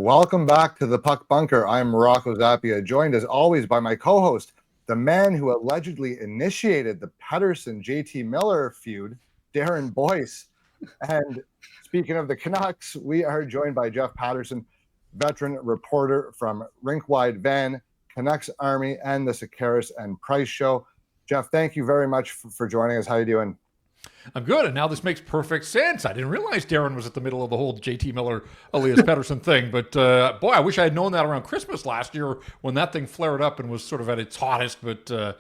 Welcome back to the Puck Bunker. I'm Morocco Zappia, joined as always by my co-host, the man who allegedly initiated the Pettersson-JT Miller feud, Darren Boyce. And speaking of the Canucks, we are joined by Jeff Paterson, veteran reporter from Rink Wide Van, Canucks Army, and the Sekeres and Price show. Jeff, thank you very much for joining us. How are you doing? I'm good, and now this makes perfect sense. I didn't realize Darren was at the middle of the whole JT Miller, Elias Pettersson thing, but boy, I wish I had known that around Christmas last year when that thing flared up and was sort of at its hottest, but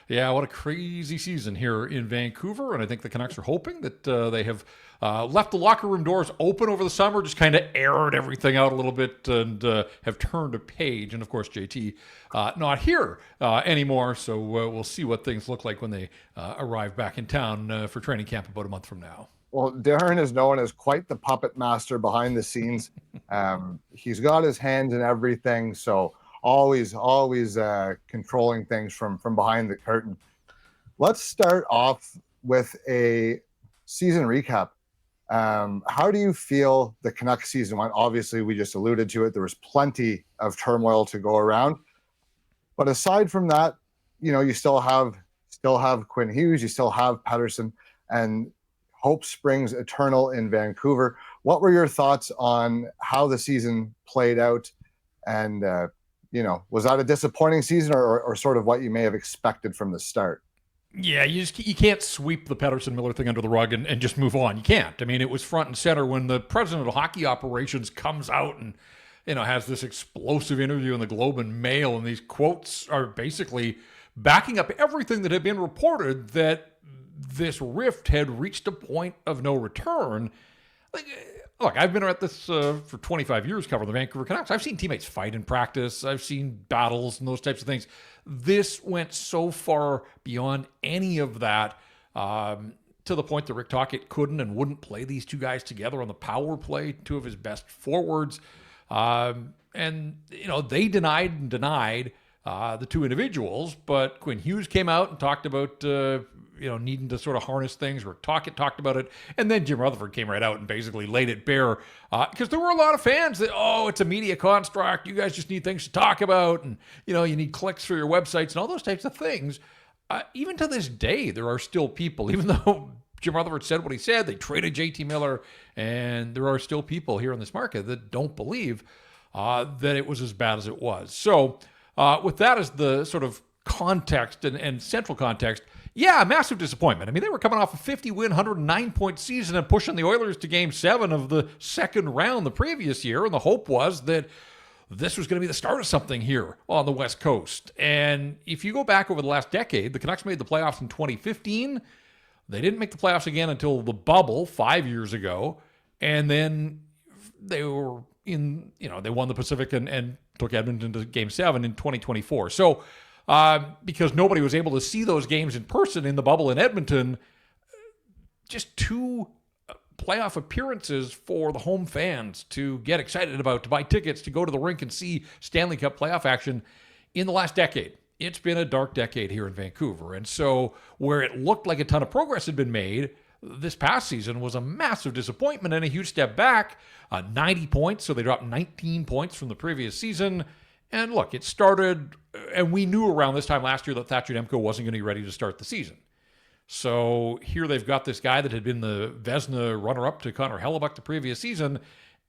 yeah, what a crazy season here in Vancouver, and I think the Canucks are hoping that they have left the locker room doors open over the summer, just kind of aired everything out a little bit and have turned a page. And of course, JT not here anymore, so we'll see what things look like when they arrive back in town for training camp about a month from now. Well, Darren is known as quite the puppet master behind the scenes. He's got his hands in everything, so always controlling things from behind the curtain. Let's start off with a season recap. How do you feel the Canucks season went? Obviously, we just alluded to it. There was plenty of turmoil to go around. But aside from that, you know, you still have Quinn Hughes, you still have Pettersson, and hope springs eternal in Vancouver. What were your thoughts on how the season played out? And, was that a disappointing season or sort of what you may have expected from the start? Yeah, you can't sweep the Pettersson-Miller thing under the rug and just move on. You can't. I mean, it was front and center when the president of hockey operations comes out and, has this explosive interview in the Globe and Mail, and these quotes are basically backing up everything that had been reported that this rift had reached a point of no return. Look, I've been at this for 25 years covering the Vancouver Canucks. I've seen teammates fight in practice. I've seen battles and those types of things. This went so far beyond any of that to the point that Rick Tocchet couldn't and wouldn't play these two guys together on the power play, two of his best forwards. They denied the two individuals, but Quinn Hughes came out and talked about needing to sort of harness things. Rick Tocchet talked about it, and then Jim Rutherford came right out and basically laid it bare because there were a lot of fans that, it's a media construct. You guys just need things to talk about, and you need clicks for your websites and all those types of things. Even to this day, there are still people, even though Jim Rutherford said what he said, they traded JT Miller, and there are still people here in this market that don't believe that it was as bad as it was. So with that as the sort of context and central context, yeah, massive disappointment. I mean, they were coming off a 50-win, 109-point season and pushing the Oilers to Game 7 of the second round the previous year, and the hope was that this was going to be the start of something here on the West Coast. And if you go back over the last decade, the Canucks made the playoffs in 2015. They didn't make the playoffs again until the bubble 5 years ago, and then they were they won the Pacific and took Edmonton to Game 7 in 2024. So because nobody was able to see those games in person in the bubble in Edmonton, just two playoff appearances for the home fans to get excited about, to buy tickets, to go to the rink and see Stanley Cup playoff action in the last decade. It's been a dark decade here in Vancouver. And so where it looked like a ton of progress had been made, this past season was a massive disappointment and a huge step back. 90 points, so they dropped 19 points from the previous season. And look, it started, and we knew around this time last year that Thatcher Demko wasn't going to be ready to start the season. So here they've got this guy that had been the Vezina runner-up to Connor Hellebuyck the previous season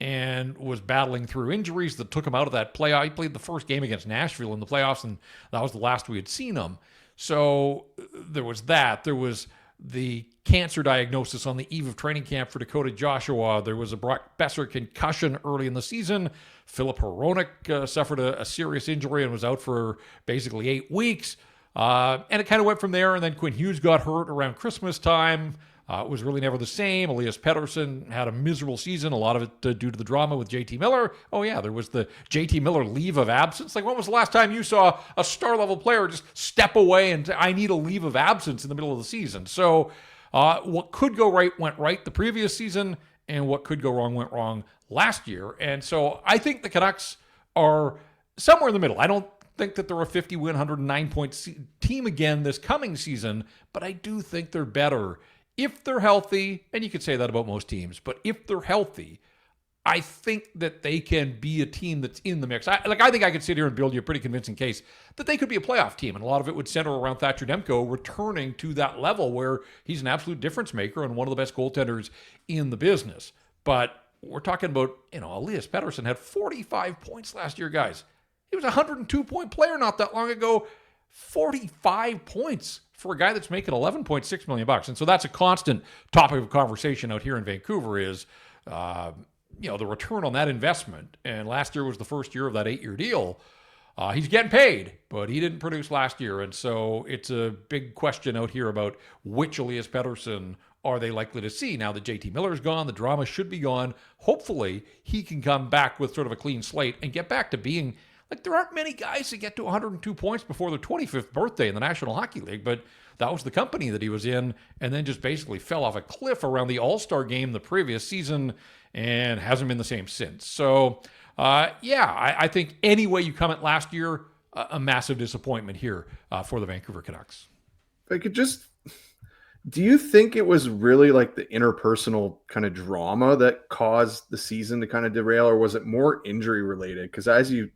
and was battling through injuries that took him out of that playoff. He played the first game against Nashville in the playoffs, and that was the last we had seen him. So there was that. There was the cancer diagnosis on the eve of training camp for Dakota Joshua. There was a Brock Boeser concussion early in the season. Filip Hronek suffered a serious injury and was out for basically 8 weeks. And it kind of went from there, and then Quinn Hughes got hurt around Christmas time. It was really never the same. Elias Pettersson had a miserable season, a lot of it due to the drama with JT Miller. Oh, yeah, there was the JT Miller leave of absence. Like, when was the last time you saw a star-level player just step away and I need a leave of absence in the middle of the season? So what could go right went right the previous season, and what could go wrong went wrong last year. And so I think the Canucks are somewhere in the middle. I don't think that they're a 50-win, 109-point team again this coming season, but I do think they're better if they're healthy, and you could say that about most teams, but if they're healthy, I think that they can be a team that's in the mix. I think I could sit here and build you a pretty convincing case that they could be a playoff team, and a lot of it would center around Thatcher Demko returning to that level where he's an absolute difference maker and one of the best goaltenders in the business. But we're talking about, Elias Pettersson had 45 points last year, guys. He was a 102-point player not that long ago. 45 points for a guy that's making $11.6 million. And so that's a constant topic of conversation out here in Vancouver is, the return on that investment. And last year was the first year of that 8-year deal. He's getting paid, but he didn't produce last year. And so it's a big question out here about which Elias Pettersson are they likely to see. Now that JT Miller's gone, the drama should be gone. Hopefully he can come back with sort of a clean slate and get back to being, there aren't many guys that get to 102 points before their 25th birthday in the National Hockey League, but that was the company that he was in, and then just basically fell off a cliff around the All-Star game the previous season and hasn't been the same since. So, I think any way you come at last year, a massive disappointment here for the Vancouver Canucks. Do you think it was really like the interpersonal kind of drama that caused the season to kind of derail, or was it more injury related? Because as you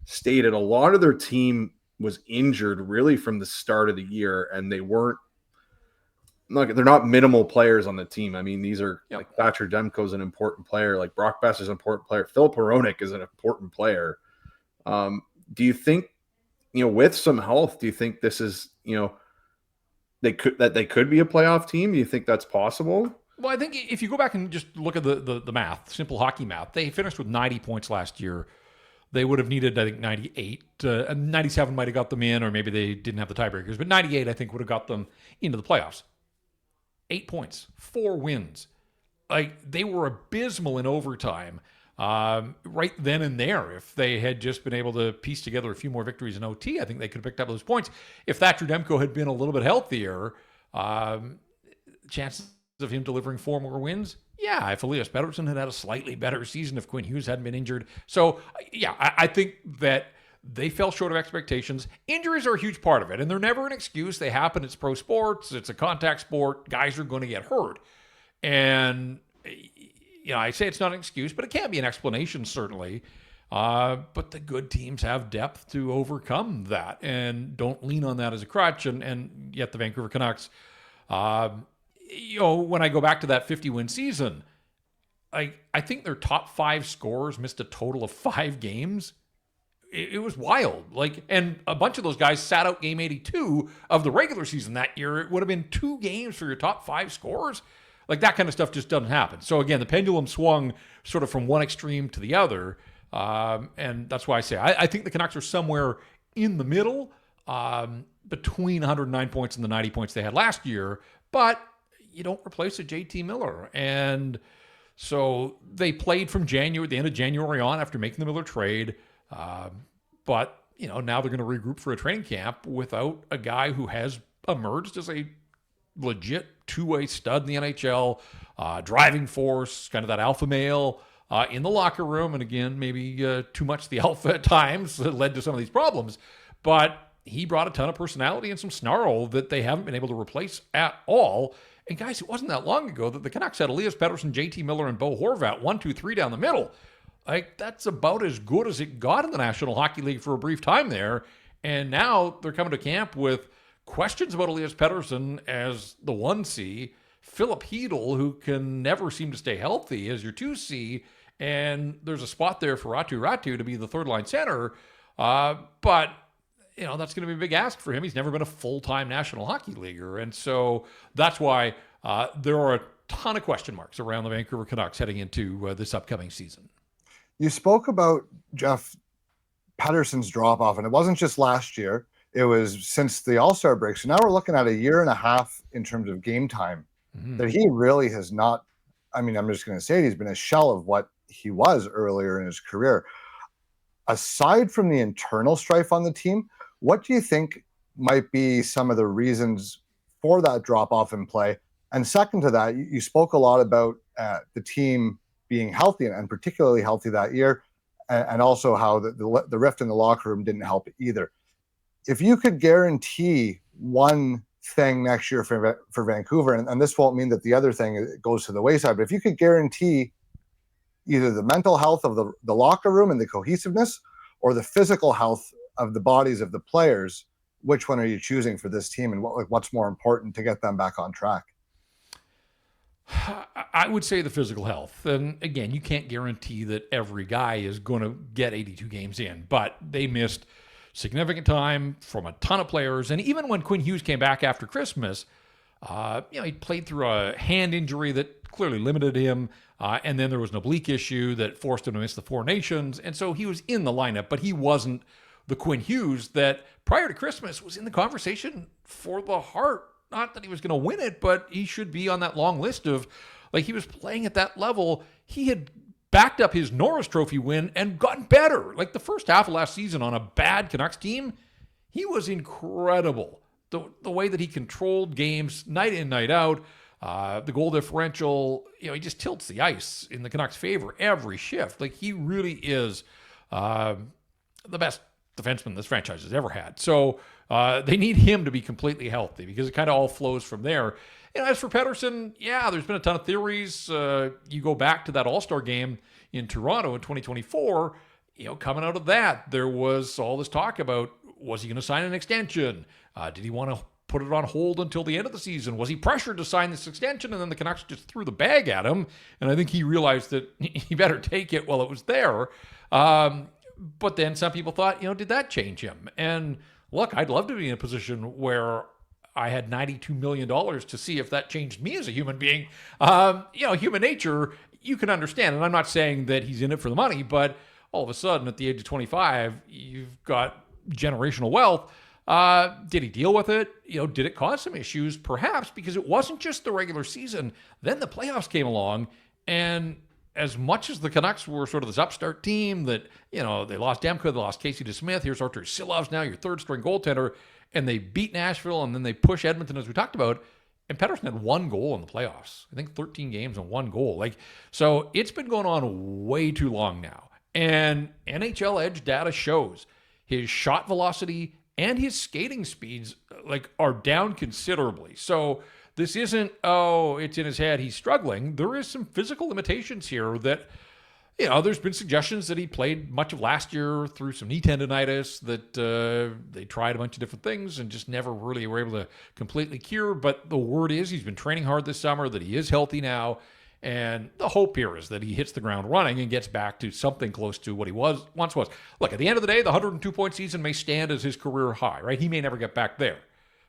stated, a lot of their team was injured really from the start of the year, and they're not minimal players on the team. I mean, these are like Thatcher Demko is an important player, like Brock Boeser is an important player, Filip Hronek is an important player. Do you think, with some health, do you think this is, they could be a playoff team? Do you think that's possible? Well, I think if you go back and just look at the math, simple hockey math, they finished with 90 points last year. They would have needed, I think, 98. 97 might have got them in, or maybe they didn't have the tiebreakers. But 98, I think, would have got them into the playoffs. 8 points, 4 wins. They were abysmal in overtime right then and there. If they had just been able to piece together a few more victories in OT, I think they could have picked up those points. If Thatcher Demko had been a little bit healthier, chances of him delivering 4 more wins, if Elias Pettersson had a slightly better season, if Quinn Hughes hadn't been injured. So, I think that they fell short of expectations. Injuries are a huge part of it, and they're never an excuse. They happen. It's pro sports. It's a contact sport. Guys are going to get hurt. And, I say it's not an excuse, but it can be an explanation, certainly. But the good teams have depth to overcome that and don't lean on that as a crutch. And yet the Vancouver Canucks, when I go back to that 50-win season, I think their top 5 scorers missed a total of 5 games. It was wild. And a bunch of those guys sat out game 82 of the regular season that year. It would have been 2 games for your top 5 scorers. That kind of stuff just doesn't happen. So again, the pendulum swung sort of from one extreme to the other. And that's why I say I think the Canucks are somewhere in the middle between 109 points and the 90 points they had last year. But you don't replace a JT Miller. And so they played from the end of January on after making the Miller trade. But, now they're going to regroup for a training camp without a guy who has emerged as a legit two-way stud in the NHL, driving force, kind of that alpha male in the locker room. And again, maybe too much the alpha at times led to some of these problems. But he brought a ton of personality and some snarl that they haven't been able to replace at all. And guys, it wasn't that long ago that the Canucks had Elias Pettersson, JT Miller, and Bo Horvat, 1, 2, 3 down the middle. That's about as good as it got in the National Hockey League for a brief time there. And now they're coming to camp with questions about Elias Pettersson as the 1C, Philip Hedl, who can never seem to stay healthy, as your 2C, and there's a spot there for Ratu to be the third-line center. But that's going to be a big ask for him. He's never been a full-time National Hockey Leaguer. And so that's why there are a ton of question marks around the Vancouver Canucks heading into this upcoming season. You spoke about Jeff Paterson's drop-off, and it wasn't just last year. It was since the All-Star break. So now we're looking at a year and a half in terms of game time that he really has not. I mean, I'm just going to say it, he's been a shell of what he was earlier in his career. Aside from the internal strife on the team, what do you think might be some of the reasons for that drop-off in play? And second to that, you spoke a lot about the team being healthy and particularly healthy that year, and also how the rift in the locker room didn't help either. If you could guarantee one thing next year for Vancouver, and this won't mean that the other thing goes to the wayside, but if you could guarantee either the mental health of the locker room and the cohesiveness, or the physical health of the bodies of the players. Which one are you choosing for this team, and what's more important to get them back on track? I would say the physical health. And again, you can't guarantee that every guy is going to get 82 games in, but they missed significant time from a ton of players. And even when Quinn Hughes came back after Christmas, he played through a hand injury that clearly limited him. And then there was an oblique issue that forced him to miss the Four Nations. And so he was in the lineup, but he wasn't the Quinn Hughes that prior to Christmas was in the conversation for the Hart. Not that he was going to win it, but he should be on that long list of, like, he was playing at that level. He had backed up his Norris Trophy win and gotten better. Like the first half of last season on a bad Canucks team, he was incredible. The way that he controlled games night in, night out, the goal differential, he just tilts the ice in the Canucks' favor every shift. Like, he really is the best defenseman this franchise has ever had. So they need him to be completely healthy because it kind of all flows from there. And as for Pettersson, there's been a ton of theories. You go back to that All-Star game in Toronto in 2024, coming out of that, there was all this talk about, was he going to sign an extension? Did he want to put it on hold until the end of the season? Was he pressured to sign this extension? And then the Canucks just threw the bag at him. And I think he realized that he better take it while it was there. But then some people thought, did that change him? And look, I'd love to be in a position where I had $92 million to see if that changed me as a human being. Human nature, you can understand. And I'm not saying that he's in it for the money, but all of a sudden at the age of 25, you've got generational wealth. Did he deal with it? Did it cause some issues? Perhaps, because it wasn't just the regular season. Then the playoffs came along, and as much as the Canucks were sort of this upstart team that, they lost Demko, they lost Casey DeSmith, here's Artur Silovs now, your third string goaltender, and they beat Nashville, and then they push Edmonton, as we talked about, and Pettersson had one goal in the playoffs. I think 13 games and one goal. So it's been going on way too long now. And NHL Edge data shows his shot velocity and his skating speeds are down considerably. So this isn't, it's in his head, he's struggling. There is some physical limitations here that, there's been suggestions that he played much of last year through some knee tendonitis that they tried a bunch of different things and just never really were able to completely cure. But the word is he's been training hard this summer, that he is healthy now. And the hope here is that he hits the ground running and gets back to something close to what he once was. Look, at the end of the day, the 102-point season may stand as his career high, right? He may never get back there.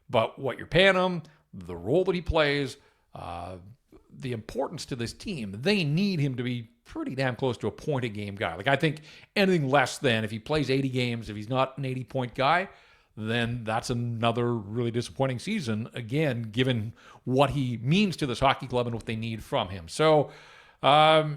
But what you're paying him, the role that he plays, the importance to this team, they need him to be pretty damn close to a point-a-game guy. I think anything less than, if he plays 80 games, if he's not an 80-point guy, then that's another really disappointing season, again, given what he means to this hockey club and what they need from him. So, it's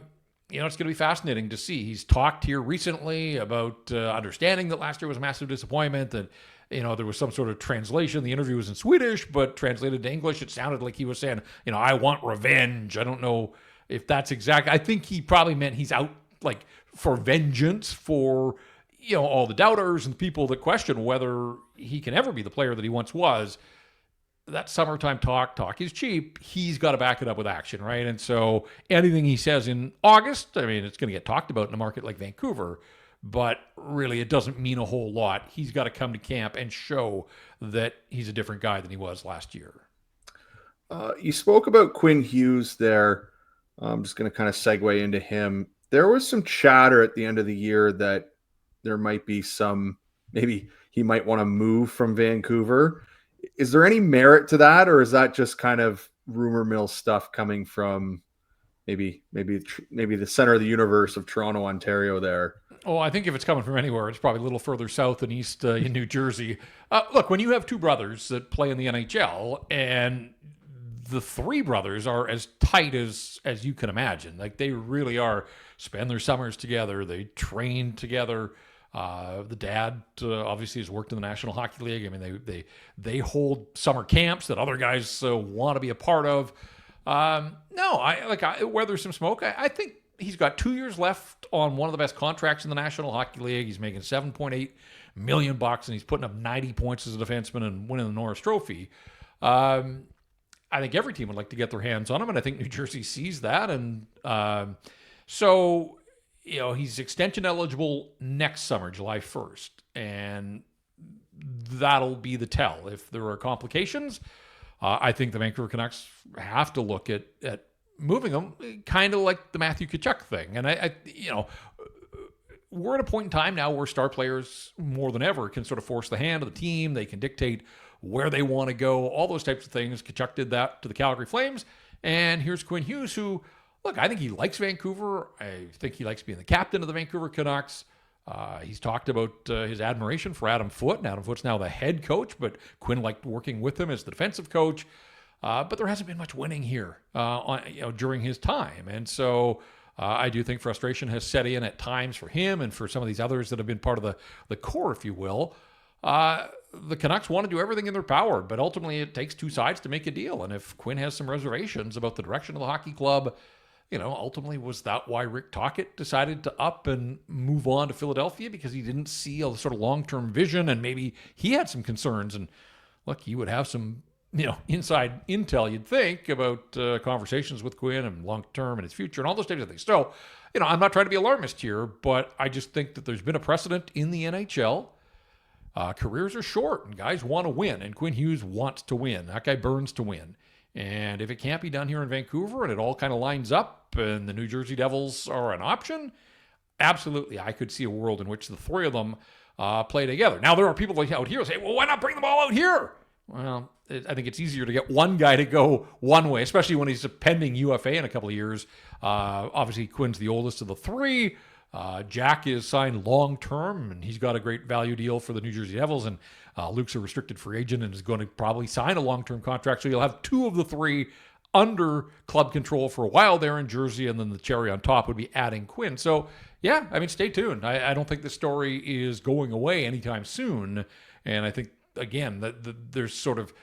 going to be fascinating to see. He's talked here recently about understanding that last year was a massive disappointment, that, there was some sort of translation. The interview was in Swedish, but translated to English, it sounded like he was saying, I want revenge. I don't know if that's exact. I think he probably meant he's out, for vengeance for all the doubters and people that question whether he can ever be the player that he once was. That summertime talk is cheap. He's got to back it up with action, right? And so anything he says in August, it's going to get talked about in a market like Vancouver, but really it doesn't mean a whole lot. He's got to come to camp and show that he's a different guy than he was last year. You spoke about Quinn Hughes there. I'm just going to kind of segue into him. There was some chatter at the end of the year that there might be maybe he might want to move from Vancouver. Is there any merit to that, or is that just kind of rumor mill stuff coming from maybe the center of the universe of Toronto, Ontario there? Oh, I think if it's coming from anywhere, it's probably a little further south and east in New Jersey. Look, when you have two brothers that play in the NHL, and the three brothers are as tight as you can imagine. They really are, spend their summers together. They train together. The dad obviously has worked in the National Hockey League. They hold summer camps that other guys want to be a part of. Where there's some smoke, I think he's got 2 years left on one of the best contracts in the National Hockey League. He's making $7.8 million, and he's putting up 90 points as a defenseman and winning the Norris Trophy. I think every team would like to get their hands on him, and I think New Jersey sees that. And So, he's extension eligible next summer, July 1st. And that'll be the tell. If there are complications, I think the Vancouver Canucks have to look at moving him, kind of like the Matthew Tkachuk thing. And we're at a point in time now where star players more than ever can sort of force the hand of the team. They can dictate where they want to go, all those types of things. Tkachuk did that to the Calgary Flames. And here's Quinn Hughes, who, look, I think he likes Vancouver. I think he likes being the captain of the Vancouver Canucks. He's talked about his admiration for Adam Foote, and Adam Foote's now the head coach, but Quinn liked working with him as the defensive coach. But there hasn't been much winning here during his time. And so I do think frustration has set in at times for him and for some of these others that have been part of the core, if you will. The Canucks want to do everything in their power, but ultimately it takes two sides to make a deal. And if Quinn has some reservations about the direction of the hockey club, ultimately was that why Rick Tocchet decided to up and move on to Philadelphia, because he didn't see a sort of long-term vision, and maybe he had some concerns. And look, he would have some inside intel, you'd think, about conversations with Quinn and long-term and his future and all those types of things. So, I'm not trying to be alarmist here, but I just think that there's been a precedent in the NHL. Careers are short and guys want to win, and Quinn Hughes wants to win. That guy burns to win. And if it can't be done here in Vancouver and it all kind of lines up and the New Jersey Devils are an option, absolutely, I could see a world in which the three of them play together. Now, there are people out here who say, well, why not bring them all out here? Well, I think it's easier to get one guy to go one way, especially when he's a pending UFA in a couple of years. Obviously, Quinn's the oldest of the three. Jack is signed long-term, and he's got a great value deal for the New Jersey Devils, and Luke's a restricted free agent and is going to probably sign a long-term contract, so you'll have two of the three under club control for a while there in Jersey, and then the cherry on top would be adding Quinn. So, yeah, stay tuned. I don't think the story is going away anytime soon, and I think, again, that there's sort of,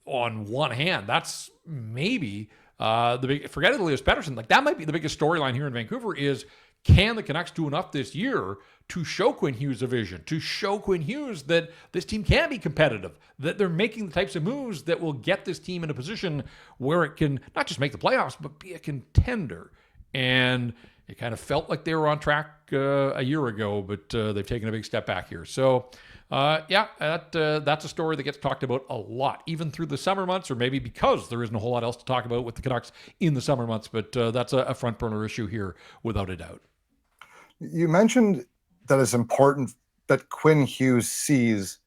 on one hand, that's maybe forget Elias Pettersson, like that might be the biggest storyline here in Vancouver is, can the Canucks do enough this year to show Quinn Hughes a vision, to show Quinn Hughes that this team can be competitive, that they're making the types of moves that will get this team in a position where it can not just make the playoffs, but be a contender? And it kind of felt like they were on track a year ago, but they've taken a big step back here. So, that's a story that gets talked about a lot, even through the summer months, or maybe because there isn't a whole lot else to talk about with the Canucks in the summer months. But that's a front burner issue here, without a doubt. You mentioned that it's important that Quinn Hughes sees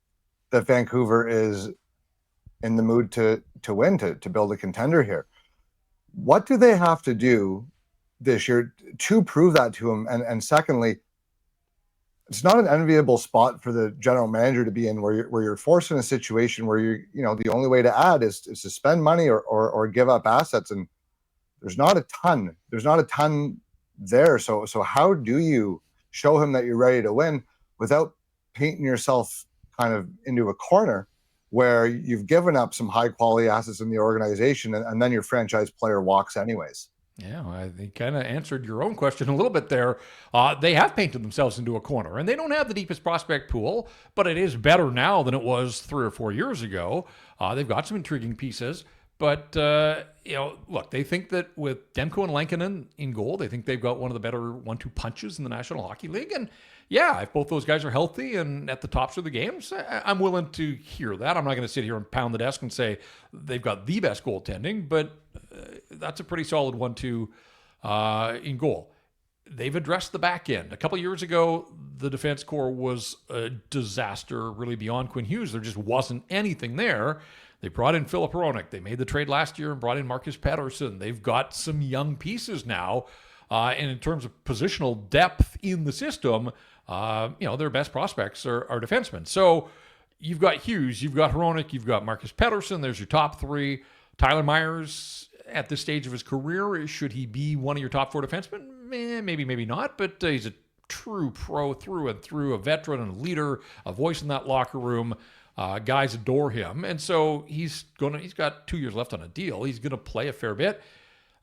that Vancouver is in the mood to win, to build a contender here. What do they have to do this year to prove that to him? And secondly, it's not an enviable spot for the general manager to be in, where you're forced in a situation where the only way to add is to spend money or give up assets, and there's not a ton there. So how do you show him that you're ready to win without painting yourself kind of into a corner where you've given up some high quality assets in the organization, and then your franchise player walks anyways? Yeah, I think kind of answered your own question a little bit there. They have painted themselves into a corner, and they don't have the deepest prospect pool, but it is better now than it was 3 or 4 years ago. They've got some intriguing pieces, but look, they think that with Demko and Lankinen in goal, they think they've got one of the better 1-2 punches in the National Hockey League. And yeah, if both those guys are healthy and at the tops of the games, I'm willing to hear that. I'm not going to sit here and pound the desk and say they've got the best goaltending, but that's a pretty solid 1-2 in goal. They've addressed the back end. A couple of years ago, the defense core was a disaster, really beyond Quinn Hughes. There just wasn't anything there. They brought in Filip Hronek. They made the trade last year and brought in Marcus Pettersson. They've got some young pieces now. And in terms of positional depth in the system, their best prospects are defensemen. So you've got Hughes, you've got Hronek, you've got Marcus Pettersson. There's your top three. Tyler Myers, at this stage of his career, should he be one of your top 4 defensemen? Maybe, maybe not. But he's a true pro through and through, a veteran and a leader, a voice in that locker room. Guys adore him. And so he's got 2 years left on a deal. He's going to play a fair bit.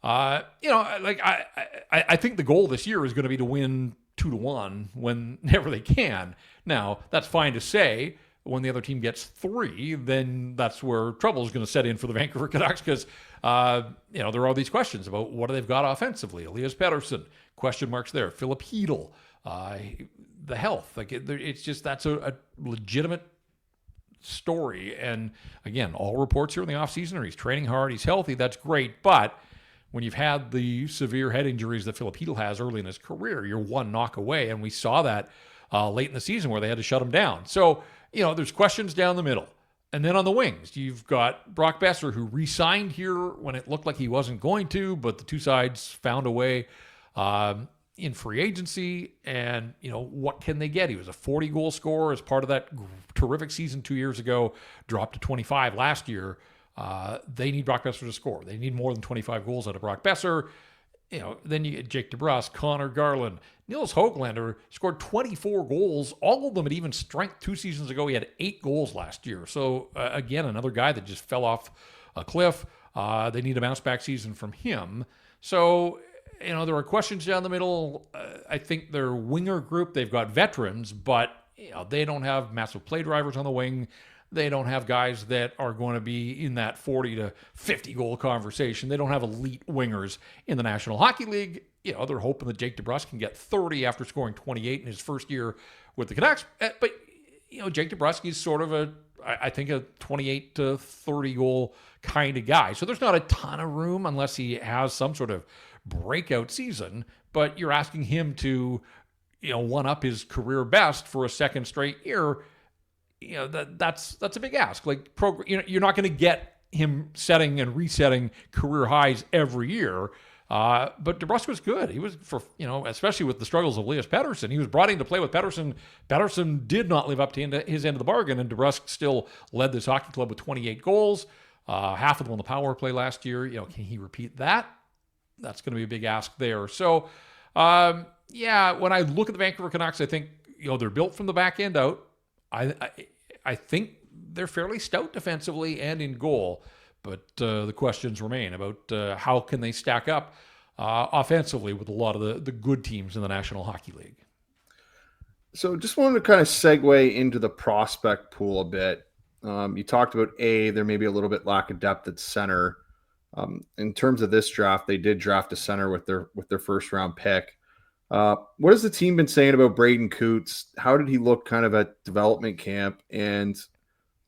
I think the goal this year is going to be to win 2-1 whenever they can. Now, that's fine to say, when the other team gets 3, then that's where trouble is going to set in for the Vancouver Canucks because, there are all these questions about what they've got offensively. Elias Pettersson, question marks there. Philip Hedl, the health. It's just that's a legitimate story. And again, all reports here in the offseason are he's training hard, he's healthy, that's great. But when you've had the severe head injuries that Philip Hedl has early in his career, you're one knock away. And we saw that late in the season where they had to shut him down. So, there's questions down the middle. And then on the wings, you've got Brock Boeser, who re-signed here when it looked like he wasn't going to, but the two sides found a way in free agency. And, what can they get? He was a 40-goal scorer as part of that terrific season 2 years ago, dropped to 25 last year. They need Brock Boeser to score. They need more than 25 goals out of Brock Boeser. Then you get Jake DeBrusk, Conor Garland. Nils Höglander scored 24 goals, all of them at even strength 2 seasons ago. He had 8 goals last year. So, again, another guy that just fell off a cliff. They need a bounce-back season from him. So, there are questions down the middle. I think their winger group, they've got veterans, but they don't have massive play drivers on the wing. They don't have guys that are going to be in that 40 to 50 goal conversation. They don't have elite wingers in the National Hockey League. They're hoping that Jake DeBrusk can get 30 after scoring 28 in his first year with the Canucks. But, Jake DeBrusk is sort of a 28 to 30 goal kind of guy. So there's not a ton of room unless he has some sort of breakout season. But you're asking him to, one up his career best for a second straight year. That's a big ask. You're not going to get him setting and resetting career highs every year. But DeBrusk was good. He was especially with the struggles of Elias Pettersson. He was brought in to play with Pettersson. Pettersson did not live up to his end of the bargain, and DeBrusk still led this hockey club with 28 goals, half of them on the power play last year. Can he repeat that? That's going to be a big ask there. So, when I look at the Vancouver Canucks, I think they're built from the back end out. I think they're fairly stout defensively and in goal, but the questions remain about how can they stack up offensively with a lot of the good teams in the National Hockey League. So just wanted to kind of segue into the prospect pool a bit. You talked about there may be a little bit lack of depth at center. In terms of this draft, they did draft a center with their first round pick. What has the team been saying about Braeden Cootes? How did he look kind of at development camp? And,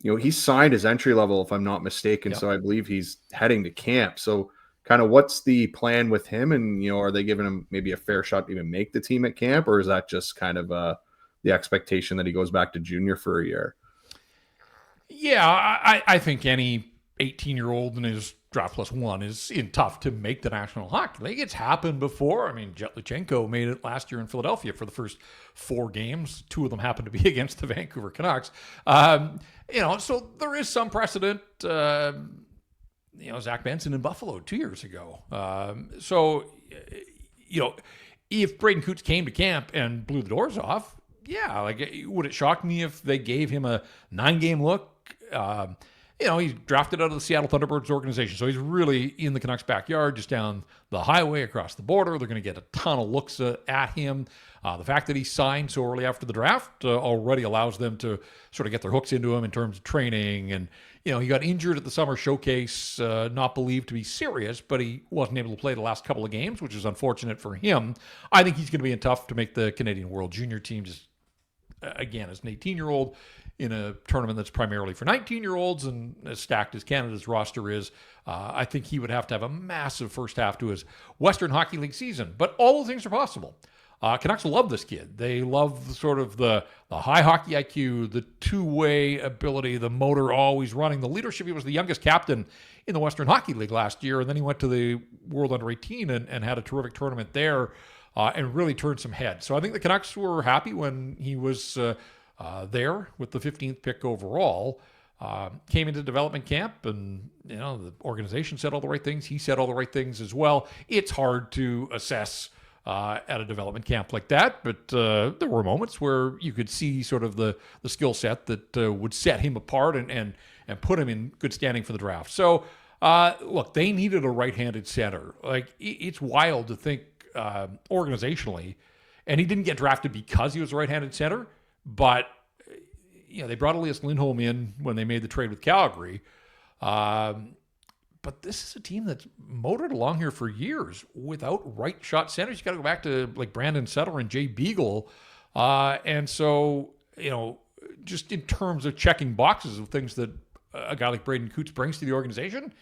he signed his entry level, if I'm not mistaken. Yep. So I believe he's heading to camp. So kind of what's the plan with him? And, are they giving him maybe a fair shot to even make the team at camp? Or is that just kind of the expectation that he goes back to junior for a year? Yeah, I think any 18-year-old in his draft plus one is tough to make the National Hockey League. It's happened before. I mean, Jetlichenko made it last year in Philadelphia for the first 4 games. 2 of them happened to be against the Vancouver Canucks. So there is some precedent. Zach Benson in Buffalo 2 years ago. If Braeden Cootes came to camp and blew the doors off, would it shock me if they gave him a 9-game look? He's drafted out of the Seattle Thunderbirds organization, so he's really in the Canucks' backyard, just down the highway across the border. They're going to get a ton of looks at him. The fact that he signed so early after the draft already allows them to sort of get their hooks into him in terms of training. And, he got injured at the summer showcase, not believed to be serious, but he wasn't able to play the last couple of games, which is unfortunate for him. I think he's going to be tough to make the Canadian World Junior team, just, again, as an 18-year-old. In a tournament that's primarily for 19-year-olds, and as stacked as Canada's roster is, I think he would have to have a massive first half to his Western Hockey League season. But all the things are possible. Canucks love this kid. They love sort of the high hockey IQ, the two-way ability, the motor always running, the leadership. He was the youngest captain in the Western Hockey League last year, and then he went to the World Under-18 and had a terrific tournament there and really turned some heads. So I think the Canucks were happy when he was there with the 15th pick overall. Came into development camp, and the organization said all the right things. He said all the right things as well. It's hard to assess at a development camp like that, but there were moments where you could see sort of the skill set that would set him apart and put him in good standing for the draft. So look, they needed a right-handed center. It's wild to think organizationally, and he didn't get drafted because he was a right-handed center. But, they brought Elias Lindholm in when they made the trade with Calgary. But this is a team that's motored along here for years without right shot centers. You got to go back to like Brandon Settler and Jay Beagle. And so, just in terms of checking boxes of things that a guy like Braeden Cootes brings to the organization,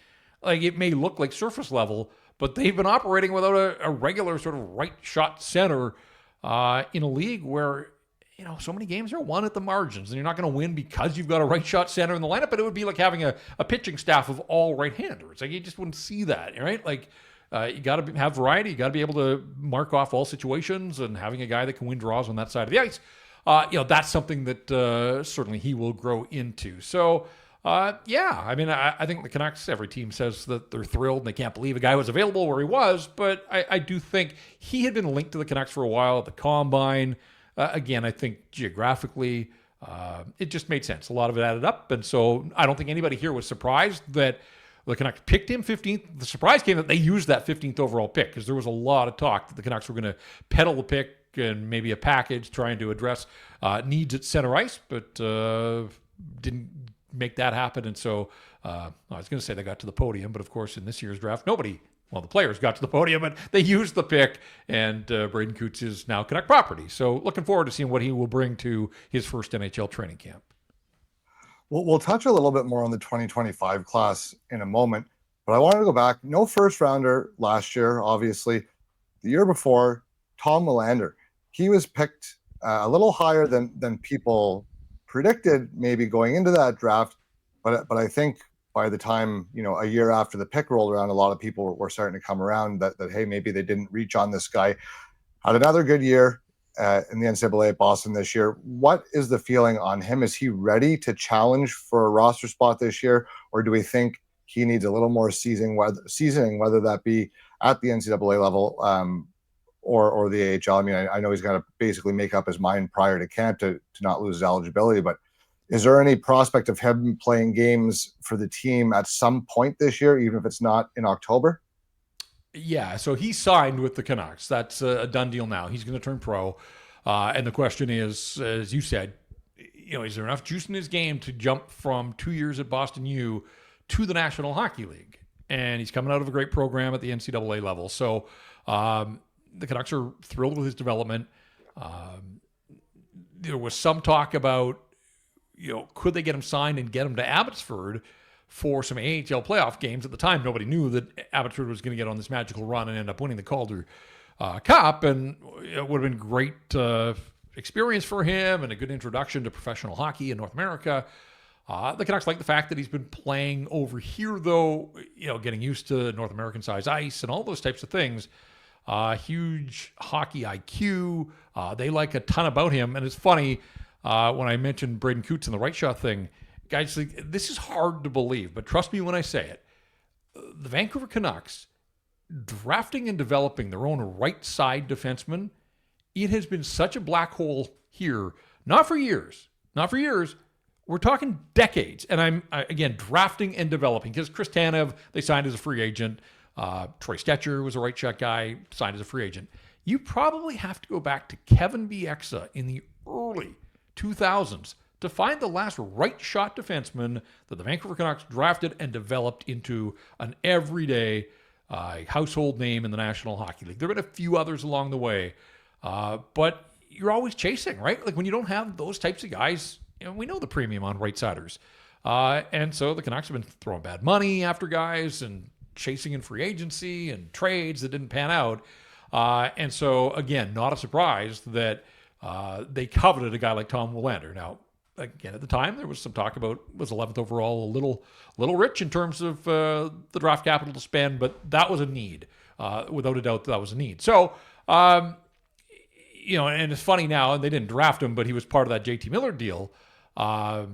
like it may look like surface level, but they've been operating without a regular sort of right shot center in a league where, so many games are won at the margins, and you're not going to win because you've got a right shot center in the lineup, but it would be like having a pitching staff of all right-handers. Like, you just wouldn't see that, right? Like, you got to have variety. You got to be able to mark off all situations, and having a guy that can win draws on that side of the ice, that's something that certainly he will grow into. So, I think the Canucks, every team says that they're thrilled and they can't believe a guy was available where he was, but I do think he had been linked to the Canucks for a while at the Combine. Again, I think geographically, it just made sense. A lot of it added up, and so I don't think anybody here was surprised that the Canucks picked him 15th. The surprise came that they used that 15th overall pick, because there was a lot of talk that the Canucks were going to peddle the pick and maybe a package trying to address needs at center ice, but didn't make that happen. And so I was going to say they got to the podium, but of course in this year's draft, the players got to the podium, but they used the pick, and Braeden Cootes is now Canuck property. So looking forward to seeing what he will bring to his first NHL training camp. We'll touch a little bit more on the 2025 class in a moment, but I wanted to go back. No first rounder last year, obviously. The year before, Tom Willander, he was picked a little higher than people predicted, maybe going into that draft. But I think by the time, a year after the pick rolled around, a lot of people were starting to come around that hey, maybe they didn't reach on this guy. Had another good year in the NCAA at Boston this year. What is the feeling on him? Is he ready to challenge for a roster spot this year, or do we think he needs a little more seasoning, whether that be at the NCAA level or the AHL? I mean, I know he's got to basically make up his mind prior to camp to not lose his eligibility, but is there any prospect of him playing games for the team at some point this year, even if it's not in October? Yeah, so he signed with the Canucks. That's a done deal now. He's going to turn pro. And the question is, as you said, is there enough juice in his game to jump from 2 years at Boston U to the National Hockey League? And he's coming out of a great program at the NCAA level. So the Canucks are thrilled with his development. There was some talk about, could they get him signed and get him to Abbotsford for some AHL playoff games? At the time, nobody knew that Abbotsford was going to get on this magical run and end up winning the Calder Cup, and it would have been great experience for him and a good introduction to professional hockey in North America. The Canucks like the fact that he's been playing over here, though, getting used to North American size ice and all those types of things. Huge hockey IQ. They like a ton about him, and it's funny. When I mentioned Braeden Cootes and the right shot thing, guys, this is hard to believe, but trust me when I say it. The Vancouver Canucks drafting and developing their own right side defenseman, it has been such a black hole here, not for years. We're talking decades. And I'm, again, drafting and developing, because Chris Tanev, they signed as a free agent. Troy Stetcher was a right shot guy, signed as a free agent. You probably have to go back to Kevin Bieksa in the early 2000s to find the last right shot defenseman that the Vancouver Canucks drafted and developed into an everyday household name in the National Hockey League. There have been a few others along the way, but you're always chasing, right? Like when you don't have those types of guys, we know the premium on right-siders. And so the Canucks have been throwing bad money after guys and chasing in free agency and trades that didn't pan out. And so, again, not a surprise that they coveted a guy like Tom Willander. Now, again, at the time, there was some talk about, was 11th overall a little rich in terms of the draft capital to spend, but that was a need. Without a doubt, that was a need. So, and it's funny now, and they didn't draft him, but he was part of that JT Miller deal, to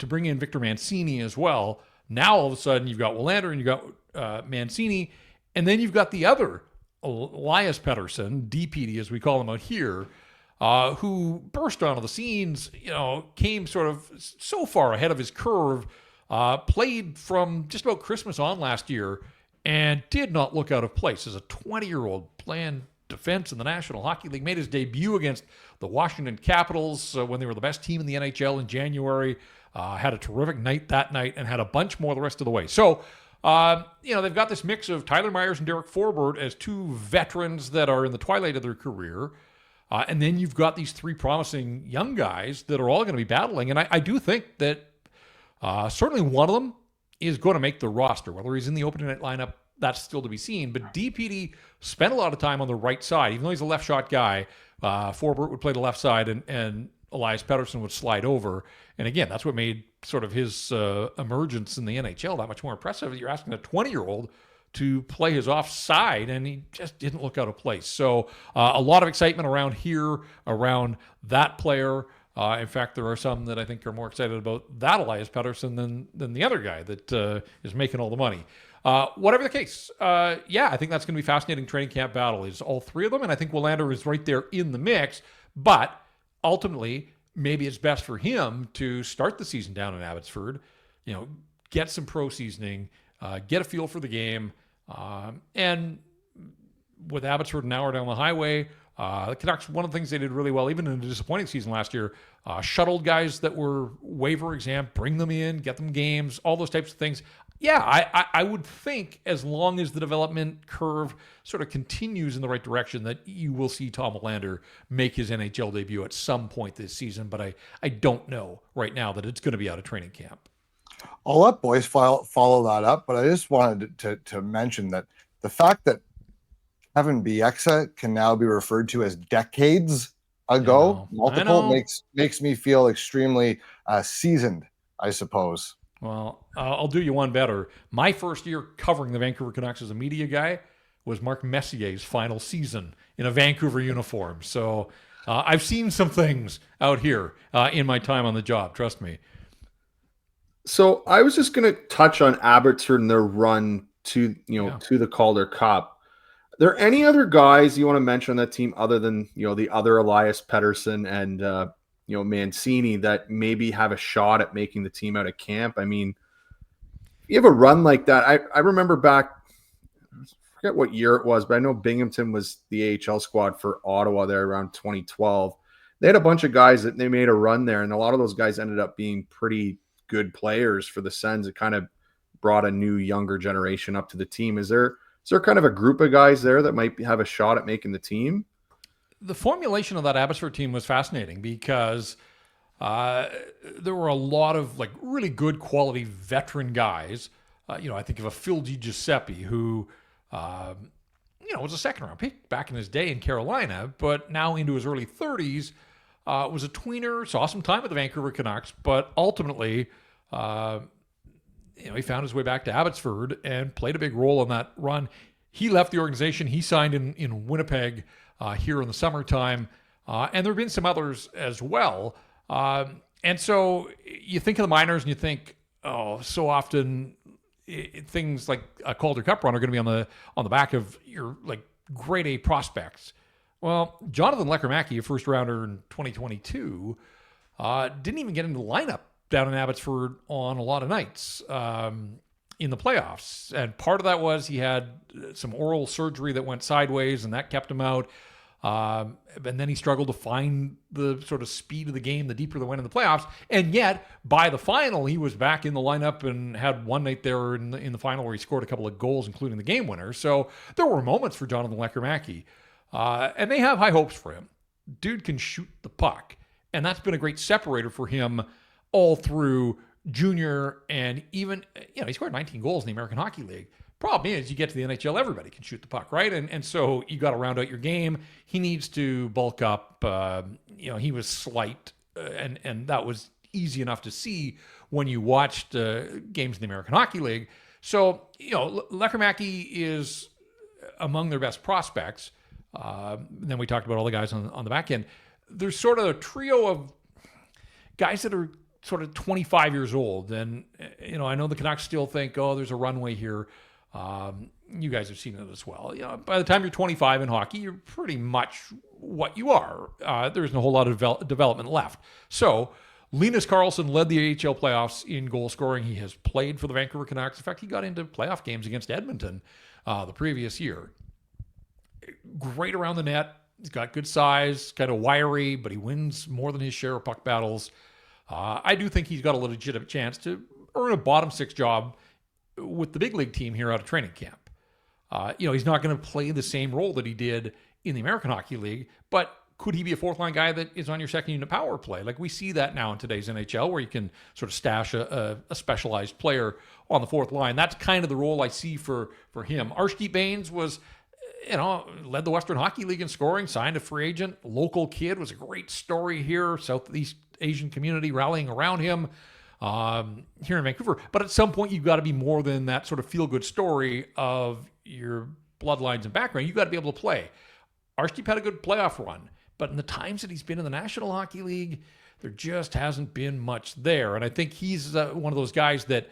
bring in Victor Mancini as well. Now, all of a sudden, you've got Willander and you've got Mancini, and then you've got the other Elias Pettersson, DPD as we call him out here, who burst onto the scenes, came sort of so far ahead of his curve, played from just about Christmas on last year, and did not look out of place as a 20-year-old playing defense in the National Hockey League. Made his debut against the Washington Capitals when they were the best team in the NHL in January. Had a terrific night that night and had a bunch more the rest of the way. So, they've got this mix of Tyler Myers and Derek Forbort as two veterans that are in the twilight of their career. And then you've got these three promising young guys that are all going to be battling. And I do think that certainly one of them is going to make the roster. Whether he's in the opening night lineup, that's still to be seen. But DPD spent a lot of time on the right side. Even though he's a left shot guy, Forbort would play the left side and Elias Pettersson would slide over. And again, that's what made sort of his emergence in the NHL that much more impressive. You're asking a 20-year-old to play his offside, and he just didn't look out of place. So a lot of excitement around here, around that player. In fact, there are some that I think are more excited about that Elias Pettersson than the other guy that is making all the money. Whatever the case, I think that's going to be a fascinating training camp battle. Is all three of them, and I think Willander is right there in the mix. But ultimately, maybe it's best for him to start the season down in Abbotsford, get some pro seasoning, get a feel for the game, and with Abbotsford an hour down the highway, the Canucks, one of the things they did really well, even in a disappointing season last year, shuttled guys that were waiver exempt, bring them in, get them games, all those types of things. Yeah, I would think as long as the development curve sort of continues in the right direction that you will see Tom Willander make his NHL debut at some point this season, but I don't know right now that it's going to be out of training camp. I'll let boys follow that up, but I just wanted to mention that the fact that Kevin Bieksa can now be referred to as decades ago, multiple, makes me feel extremely seasoned, I suppose. Well, I'll do you one better. My first year covering the Vancouver Canucks as a media guy was Mark Messier's final season in a Vancouver uniform. So I've seen some things out here in my time on the job, trust me. So I was just going to touch on Abbotsford and their run to the Calder Cup. Are there any other guys you want to mention on that team other than the other Elias Pettersson and Mancini that maybe have a shot at making the team out of camp? I mean, you have a run like that. I remember back, I forget what year it was, but I know Binghamton was the AHL squad for Ottawa there around 2012. They had a bunch of guys that they made a run there, and a lot of those guys ended up being pretty good players for the Sens. It kind of brought a new, younger generation up to the team. Is there kind of a group of guys there that might have a shot at making the team? The formulation of that Abbotsford team was fascinating because there were a lot of really good quality veteran guys. I think of a Phil DiGiuseppe who, was a second-round pick back in his day in Carolina, but now into his early 30s, was a tweener, saw some time with the Vancouver Canucks, but ultimately, he found his way back to Abbotsford and played a big role in that run. He left the organization. He signed in Winnipeg here in the summertime, and there have been some others as well. And so you think of the minors and you think, so often things like a Calder Cup run are going to be on the back of your grade A prospects. Well, Jonathan Lekkerimäki, a first rounder in 2022, didn't even get into the lineup down in Abbotsford on a lot of nights in the playoffs. And part of that was he had some oral surgery that went sideways, and that kept him out. And then he struggled to find the sort of speed of the game the deeper they went in the playoffs. And yet, by the final, he was back in the lineup and had one night there in the final where he scored a couple of goals, including the game winner. So there were moments for Jonathan Lekkerimäki. And they have high hopes for him. Dude can shoot the puck. And that's been a great separator for him all through junior, and even, he scored 19 goals in the American Hockey League. Problem is, you get to the NHL, everybody can shoot the puck, right? And so you got to round out your game. He needs to bulk up. He was slight, and that was easy enough to see when you watched games in the American Hockey League. So, Lekkerimäki is among their best prospects. Then we talked about all the guys on the back end. There's sort of a trio of guys that are sort of 25 years old. And, I know the Canucks still think, there's a runway here. You guys have seen it as well. By the time you're 25 in hockey, you're pretty much what you are. There isn't a whole lot of development left. So Linus Karlsson led the AHL playoffs in goal scoring. He has played for the Vancouver Canucks. In fact, he got into playoff games against Edmonton the previous year. great around the net. He's got good size, kind of wiry, but he wins more than his share of puck battles. I do think he's got a legitimate chance to earn a bottom six job with the big league team here out of training camp. He's not going to play the same role that he did in the American Hockey League, but could he be a fourth line guy that is on your second unit power play? Like we see that now in today's NHL where you can sort of stash a specialized player on the fourth line. That's kind of the role I see for him. Archie Baines was, led the Western Hockey League in scoring, signed a free agent, local kid, was a great story here, Southeast Asian community rallying around him here in Vancouver. But at some point, you've got to be more than that sort of feel-good story of your bloodlines and background. You've got to be able to play. Archie had a good playoff run, but in the times that he's been in the National Hockey League, there just hasn't been much there. And I think he's one of those guys that,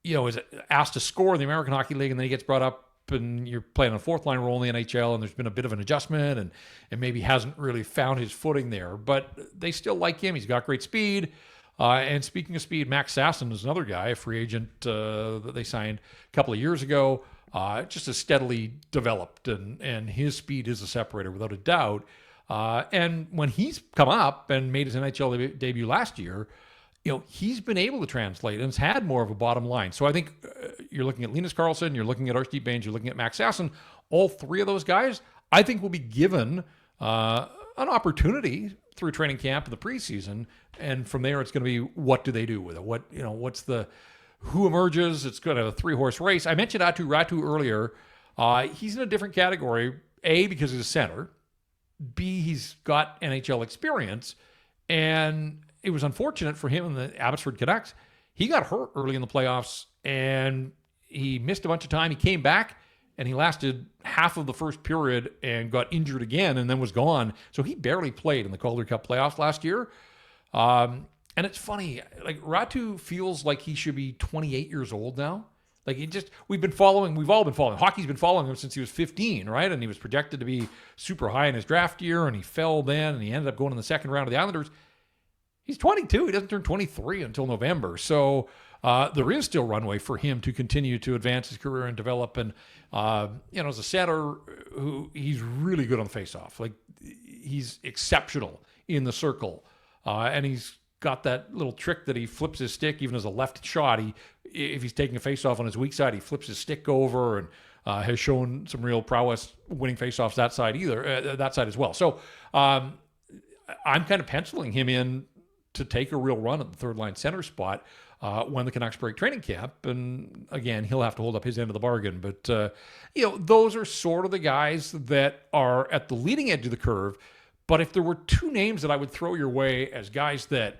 is asked to score in the American Hockey League, and then he gets brought up and you're playing a fourth line role in the NHL, and there's been a bit of an adjustment and maybe hasn't really found his footing there. But they still like him. He's got great speed. And speaking of speed, Max Sasson is another guy, a free agent that they signed a couple of years ago. Just has steadily developed, and his speed is a separator without a doubt. And when he's come up and made his NHL debut last year, he's been able to translate and has had more of a bottom line. So I think you're looking at Linus Karlsson, you're looking at Archie Baines, you're looking at Max Sasson. All three of those guys, I think, will be given an opportunity through training camp in the preseason. And from there, it's going to be, what do they do with it? Who emerges? It's going to have a 3-horse race. I mentioned Ratu earlier. He's in a different category, A, because he's a center. B, he's got NHL experience. And it was unfortunate for him in the Abbotsford Canucks. He got hurt early in the playoffs, and he missed a bunch of time. He came back, and he lasted half of the first period and got injured again and then was gone. So he barely played in the Calder Cup playoffs last year. And it's funny, like Ratu feels like he should be 28 years old now. Like we've all been following. Hockey's been following him since he was 15, right? And he was projected to be super high in his draft year, and he fell then, and he ended up going in the second round of the Islanders. He's 22. He doesn't turn 23 until November. So there is still runway for him to continue to advance his career and develop. And, as a center, he's really good on the faceoff. Like, he's exceptional in the circle. And he's got that little trick that he flips his stick, even as a left shot. If he's taking a faceoff on his weak side, he flips his stick over and has shown some real prowess winning faceoffs that side as well. So I'm kind of penciling him in to take a real run at the third line center spot when the Canucks break training camp. And again, he'll have to hold up his end of the bargain. But, those are sort of the guys that are at the leading edge of the curve. But if there were two names that I would throw your way as guys that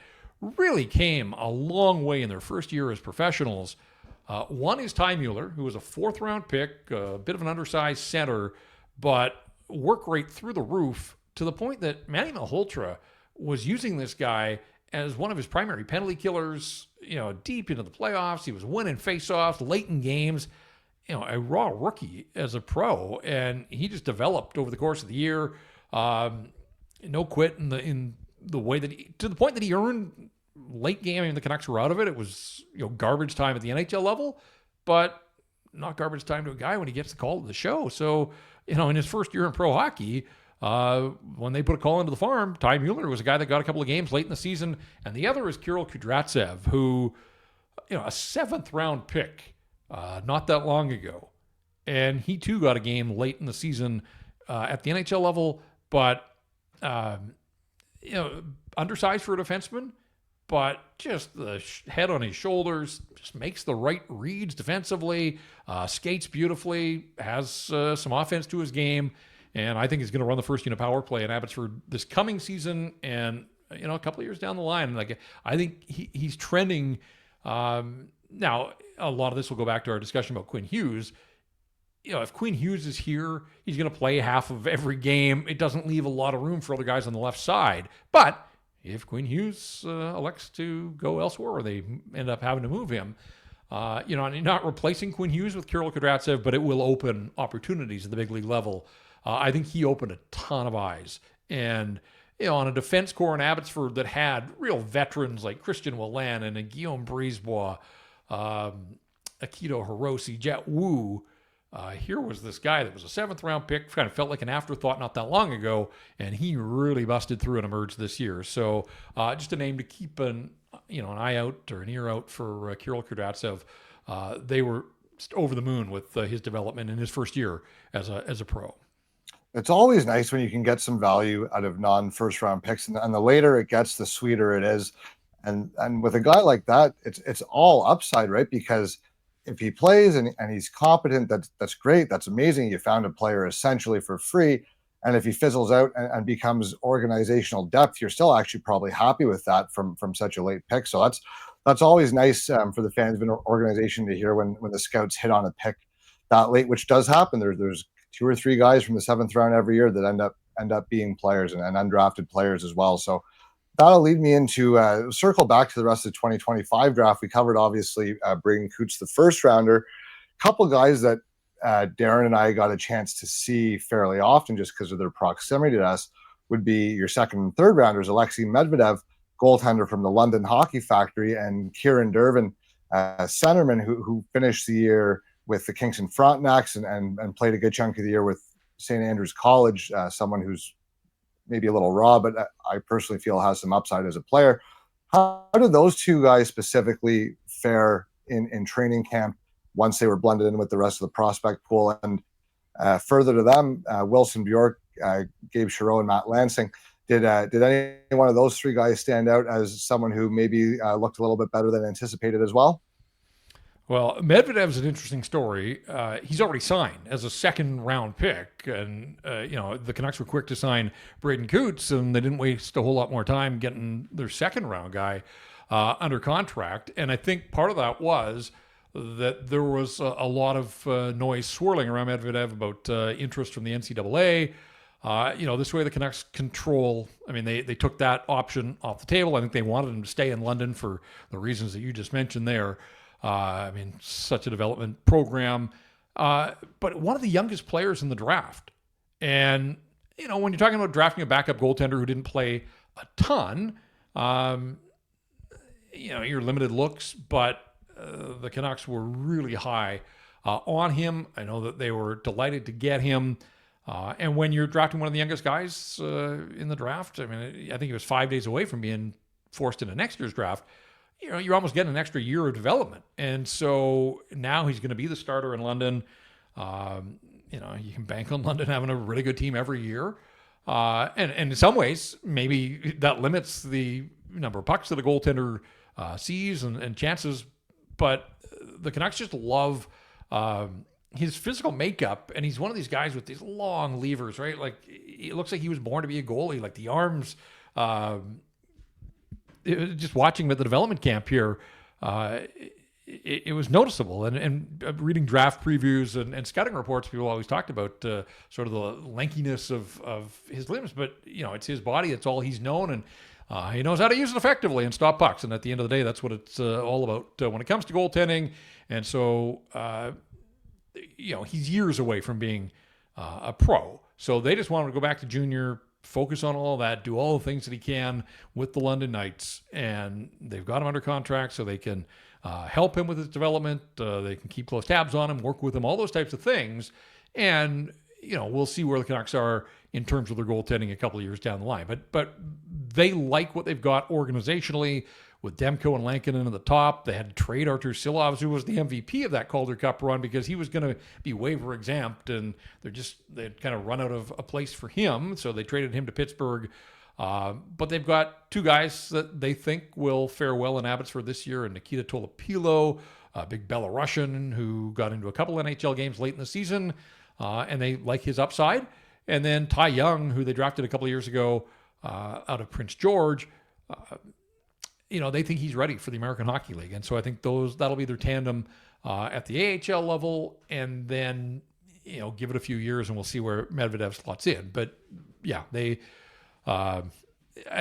really came a long way in their first year as professionals, one is Ty Mueller, who was a fourth-round pick, a bit of an undersized center, but work rate through the roof to the point that Manny Malhotra was using this guy as one of his primary penalty killers, deep into the playoffs. He was winning faceoffs late in games, a raw rookie as a pro, and he just developed over the course of the year. No quit in the way that to the point that he earned late game. I mean, the Canucks were out of it. It was garbage time at the NHL level, but not garbage time to a guy when he gets the call to the show. So in his first year in pro hockey, when they put a call into the farm, Ty Mueller was a guy that got a couple of games late in the season, and the other is Kirill Kudryavtsev, who a 7th-round pick not that long ago, and he too got a game late in the season at the NHL level, but undersized for a defenseman, but just the head on his shoulders, just makes the right reads defensively, skates beautifully, has some offense to his game, and I think he's going to run the first unit power play in Abbotsford this coming season and, a couple of years down the line. Like, I think he's trending. Now, a lot of this will go back to our discussion about Quinn Hughes. If Quinn Hughes is here, he's going to play half of every game. It doesn't leave a lot of room for other guys on the left side. But if Quinn Hughes elects to go elsewhere, or they end up having to move him, not replacing Quinn Hughes with Kirill Kudryavtsev, but it will open opportunities at the big league level. I think he opened a ton of eyes. And, on a defense core in Abbotsford that had real veterans like Christian Willander and Guillaume Brisebois, Akito Hiroshi, Jet Wu, Here was this guy that was a 7th-round pick, kind of felt like an afterthought not that long ago, and he really busted through and emerged this year. So just a name to keep an eye out or an ear out for Kirill Kudryavtsev. They were just over the moon with his development in his first year as a pro. It's always nice when you can get some value out of non-first round picks, and the later it gets, the sweeter it is. And with a guy like that, it's all upside, right? Because if he plays and he's competent, that's great. That's amazing. You found a player essentially for free. And if he fizzles out and becomes organizational depth, you're still actually probably happy with that from such a late pick. So that's always nice for the fans of an organization to hear when the scouts hit on a pick that late, which does happen. There's 2 or 3 guys from the 7th round every year that end up being players and undrafted players as well. So that'll lead me into circle back to the rest of the 2025 draft. We covered, obviously, Braeden Cootes, the first rounder. A couple guys that Darren and I got a chance to see fairly often just because of their proximity to us would be your 2nd and 3rd rounders, Alexei Medvedev, goaltender from the London Hockey Factory, and Kieran Dervin, centerman who finished the year with the Kingston Frontenacs and played a good chunk of the year with St. Andrews College, someone who's maybe a little raw, but I personally feel has some upside as a player. How did those 2 guys specifically fare in training camp once they were blended in with the rest of the prospect pool? And further to them, Wilson Bjork, Gabe Chiarot, and Matt Lansing. Did any one of those 3 guys stand out as someone who maybe looked a little bit better than anticipated as well? Well, Medvedev's an interesting story. He's already signed as a 2nd-round pick, and the Canucks were quick to sign Braeden Cootes, and they didn't waste a whole lot more time getting their 2nd-round guy under contract. And I think part of that was that there was a lot of noise swirling around Medvedev about interest from the NCAA. This way the Canucks control. I mean, they took that option off the table. I think they wanted him to stay in London for the reasons that you just mentioned there. Such a development program, but one of the youngest players in the draft. And, when you're talking about drafting a backup goaltender who didn't play a ton, you're limited looks, but the Canucks were really high on him. I know that they were delighted to get him. And when you're drafting one of the youngest guys in the draft, I think he was 5 days away from being forced into next year's draft. You're almost getting an extra year of development. And so now he's going to be the starter in London. You can bank on London having a really good team every year. And in some ways, maybe that limits the number of pucks that a goaltender sees and chances. But the Canucks just love his physical makeup. And he's one of these guys with these long levers, right? Like, it looks like he was born to be a goalie. Like, the arms... just watching him at the development camp here, it was noticeable. And reading draft previews and scouting reports, people always talked about sort of the lankiness of his limbs. But, it's his body. It's all he's known. And he knows how to use it effectively and stop pucks. And at the end of the day, that's what it's all about when it comes to goaltending. And so, he's years away from being a pro. So they just wanted to go back to junior, focus on all that, do all the things that he can with the London Knights, and they've got him under contract so they can help him with his development. They can keep close tabs on him, work with him, all those types of things. And, we'll see where the Canucks are in terms of their goaltending a couple of years down the line. But they like what they've got organizationally with Demko and Lankinen at the top. They had to trade Artur Silovs, who was the MVP of that Calder Cup run, because he was going to be waiver exempt, and they'd kind of run out of a place for him, so they traded him to Pittsburgh. But they've got 2 guys that they think will fare well in Abbotsford this year, and Nikita Tolopilo, a big Belarusian who got into a couple NHL games late in the season, and they like his upside. And then Ty Young, who they drafted a couple of years ago out of Prince George. They think he's ready for the American Hockey League. And so I think that'll be their tandem at the AHL level, and then, give it a few years and we'll see where Medvedev slots in. But yeah, I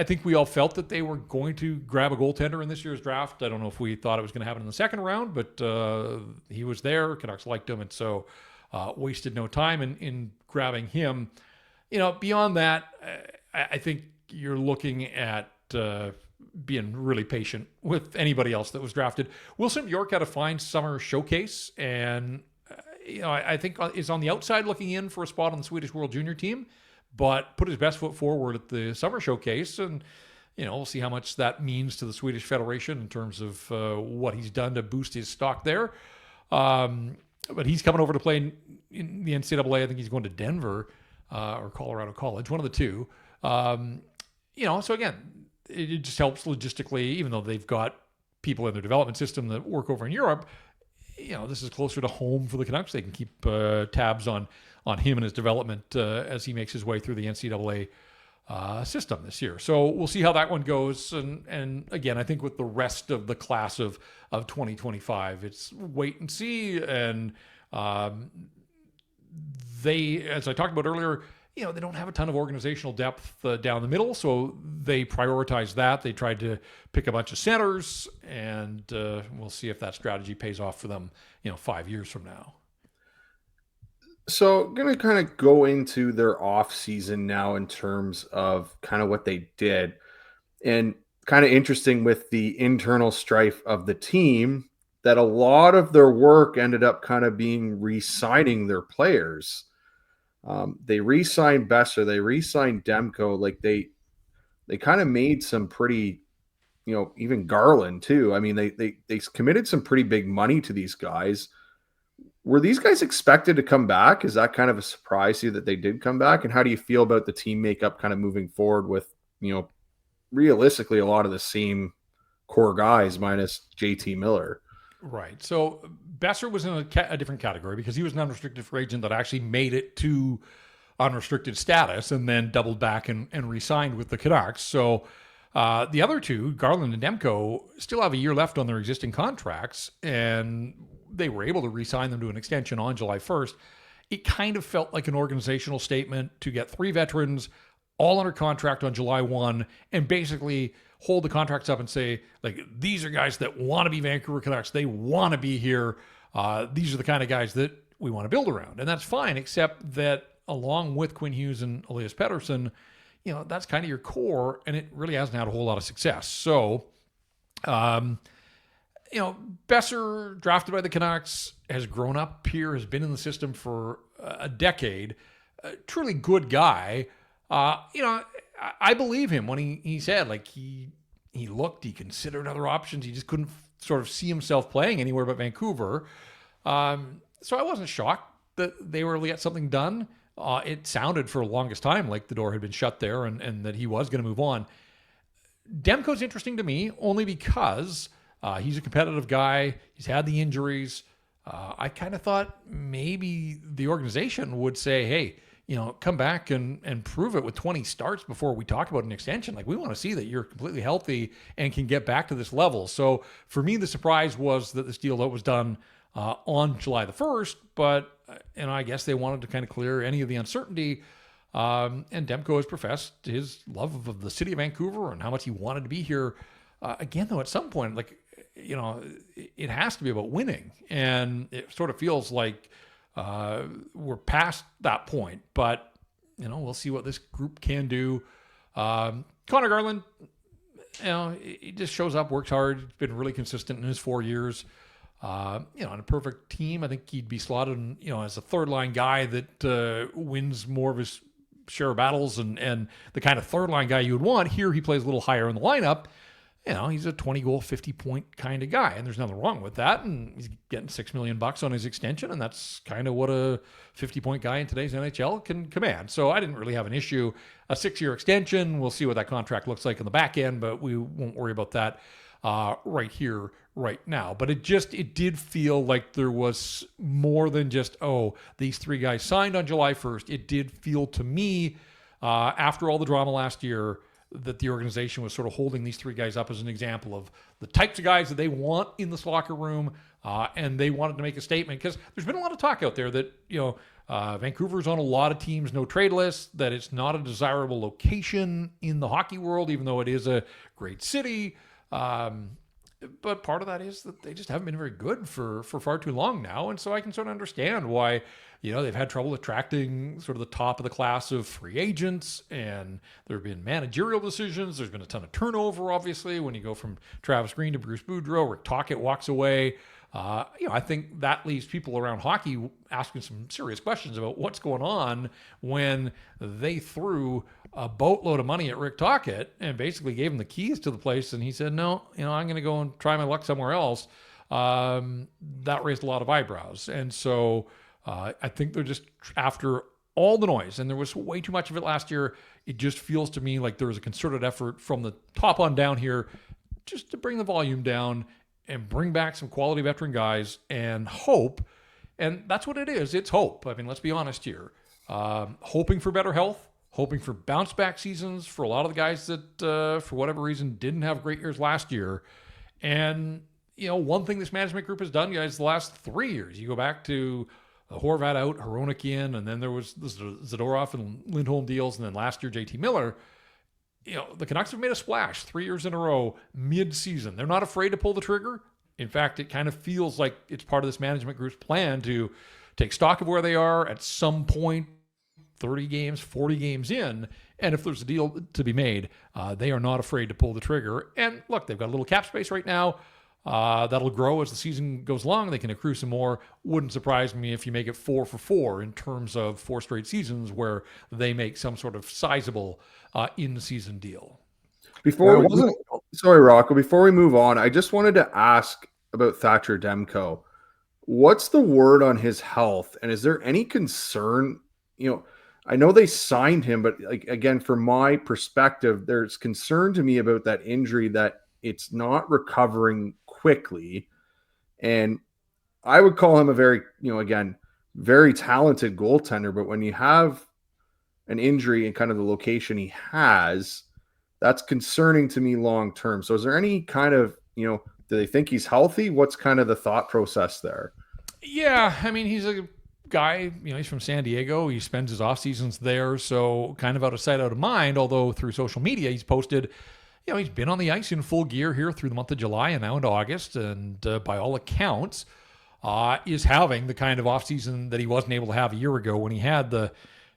think we all felt that they were going to grab a goaltender in this year's draft. I don't know if we thought it was going to happen in the 2nd round, but he was there. Canucks liked him, and so wasted no time in grabbing him. Beyond that, I think you're looking at being really patient with anybody else that was drafted. Wilson Bjork had a fine summer showcase, and I think is on the outside looking in for a spot on the Swedish World Junior team, but put his best foot forward at the Summer Showcase, and we'll see how much that means to the Swedish Federation in terms of what he's done to boost his stock there. But he's coming over to play in the NCAA. I think he's going to Denver or Colorado College, one of the two. So again, it just helps logistically, even though they've got people in their development system that work over in Europe. This is closer to home for the Canucks. They can keep tabs on him and his development as he makes his way through the NCAA system this year. So we'll see how that one goes. And again, I think with the rest of the class of 2025, it's wait and see. And they, as I talked about earlier, they don't have a ton of organizational depth down the middle, so they prioritize that. They tried to pick a bunch of centers, and we'll see if that strategy pays off for them, 5 years from now. So going to kind of go into their off season now in terms of kind of what they did, and kind of interesting with the internal strife of the team that a lot of their work ended up kind of being re-signing their players. They re-signed Boeser, they re-signed Demko. Like they kind of made some pretty, even Garland too. I mean, they committed some pretty big money to these guys. Were these guys expected to come back? Is that kind of a surprise to you that they did come back? And how do you feel about the team makeup kind of moving forward with, realistically a lot of the same core guys minus JT Miller? Right. So Boeser was in a different category because he was an unrestricted free agent that actually made it to unrestricted status and then doubled back and re-signed with the Canucks. So the other two, Garland and Demko, still have a year left on their existing contracts, and they were able to re-sign them to an extension on July 1st. It kind of felt like an organizational statement to get three veterans all under contract on July 1 and basically hold the contracts up and say, like, these are guys that want to be Vancouver Canucks. They want to be here. These are the kind of guys that we want to build around. And that's fine, except that along with Quinn Hughes and Elias Pettersson, that's kind of your core, and it really hasn't had a whole lot of success. So, Boeser, drafted by the Canucks, has grown up here, has been in the system for a decade. A truly good guy. I believe him when he said, like, he considered other options. He just couldn't sort of see himself playing anywhere but Vancouver. So I wasn't shocked that they were able to get something done. It sounded for the longest time like the door had been shut there and that he was going to move on. Demko's interesting to me only because he's a competitive guy. He's had the injuries. I kind of thought maybe the organization would say, hey, come back and prove it with 20 starts before we talk about an extension. Like, we want to see that you're completely healthy and can get back to this level. So for me, the surprise was that this deal that was done on July the 1st, but I guess they wanted to kind of clear any of the uncertainty. And Demko has professed his love of the city of Vancouver and how much he wanted to be here. Again, though, at some point, like, it has to be about winning. And it sort of feels like we're past that point, but we'll see what this group can do. Conor Garland, he just shows up, works hard. He's been really consistent in his 4 years. On a perfect team, I think he'd be slotted, as a third line guy that wins more of his share of battles and the kind of third line guy you would want. Here, he plays a little higher in the lineup. He's a 20-goal, 50-point kind of guy, and there's nothing wrong with that. And he's getting $6 million on his extension, and that's kind of what a 50-point guy in today's NHL can command. So I didn't really have an issue. A 6-year extension, we'll see what that contract looks like in the back end, but we won't worry about that right here, right now. But it did feel like there was more than just, these three guys signed on July 1st. It did feel to me, after all the drama last year, that the organization was sort of holding these three guys up as an example of the types of guys that they want in this locker room, and they wanted to make a statement because there's been a lot of talk out there that Vancouver's on a lot of teams' no trade lists, that it's not a desirable location in the hockey world, even though it is a great city. But part of that is that they just haven't been very good for far too long now, and so I can sort of understand why they've had trouble attracting sort of the top of the class of free agents, and there have been managerial decisions. There's been a ton of turnover, obviously, when you go from Travis Green to Bruce Boudreau. Rick Tocchet walks away. I think that leaves people around hockey asking some serious questions about what's going on when they threw a boatload of money at Rick Tocchet and basically gave him the keys to the place. And he said, no, I'm going to go and try my luck somewhere else. That raised a lot of eyebrows. And so I think they're just after all the noise, and there was way too much of it last year. It just feels to me like there was a concerted effort from the top on down here just to bring the volume down and bring back some quality veteran guys and hope. And that's what it is. It's hope. I mean, let's be honest here. Hoping for better health, hoping for bounce back seasons for a lot of the guys that, for whatever reason, didn't have great years last year. And, one thing this management group has done, guys, the last 3 years, you go back to Horvat out, Hronek in, and then there was the Zadorov and Lindholm deals, and then last year JT Miller. The Canucks have made a splash 3 years in a row mid-season. They're not afraid to pull the trigger. In fact, it kind of feels like it's part of this management group's plan to take stock of where they are at some point, 30 games, 40 games in, and if there's a deal to be made, they are not afraid to pull the trigger. And look, they've got a little cap space right now. That'll grow as the season goes along. They can accrue some more. Wouldn't surprise me if you make it 4 for 4 in terms of 4 straight seasons where they make some sort of sizable in-season deal. Sorry, Rocco, before we move on, I just wanted to ask about Thatcher Demko. What's the word on his health? And is there any concern? I know they signed him, but again, from my perspective, there's concern to me about that injury that it's not recovering quickly. And I would call him a very, very talented goaltender. But when you have an injury in kind of the location he has, that's concerning to me long term. So is there any kind of, do they think he's healthy? What's kind of the thought process there? Yeah, I mean, he's a guy, he's from San Diego. He spends his off seasons there. So kind of out of sight, out of mind, although through social media, he's posted, he's been on the ice in full gear here through the month of July and now into August, and by all accounts, is having the kind of offseason that he wasn't able to have a year ago when he had the,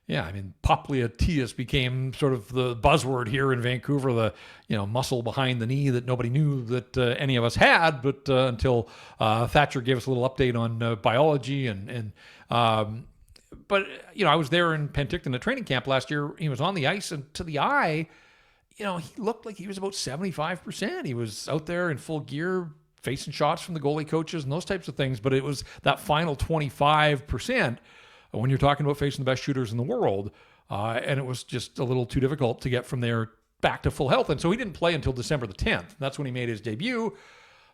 popliteus became sort of the buzzword here in Vancouver, the, muscle behind the knee that nobody knew that any of us had, but until Thatcher gave us a little update on biology but, I was there in Penticton at training camp last year. He was on the ice, and to the eye, he looked like he was about 75%. He was out there in full gear, facing shots from the goalie coaches and those types of things. But it was that final 25% when you're talking about facing the best shooters in the world. And it was just a little too difficult to get from there back to full health. And so he didn't play until December the 10th. That's when he made his debut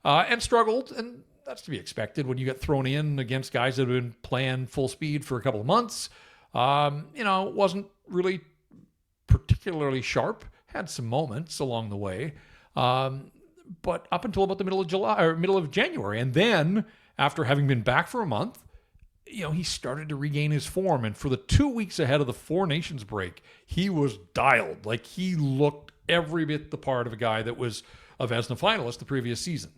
and struggled. And that's to be expected when you get thrown in against guys that have been playing full speed for a couple of months. It wasn't really particularly sharp. Had some moments along the way, but up until about the middle of July or middle of January. And then after having been back for a month, he started to regain his form. And for the 2 weeks ahead of the Four Nations break, he was dialed. Like, he looked every bit the part of a guy that was a Vezina finalist the previous season.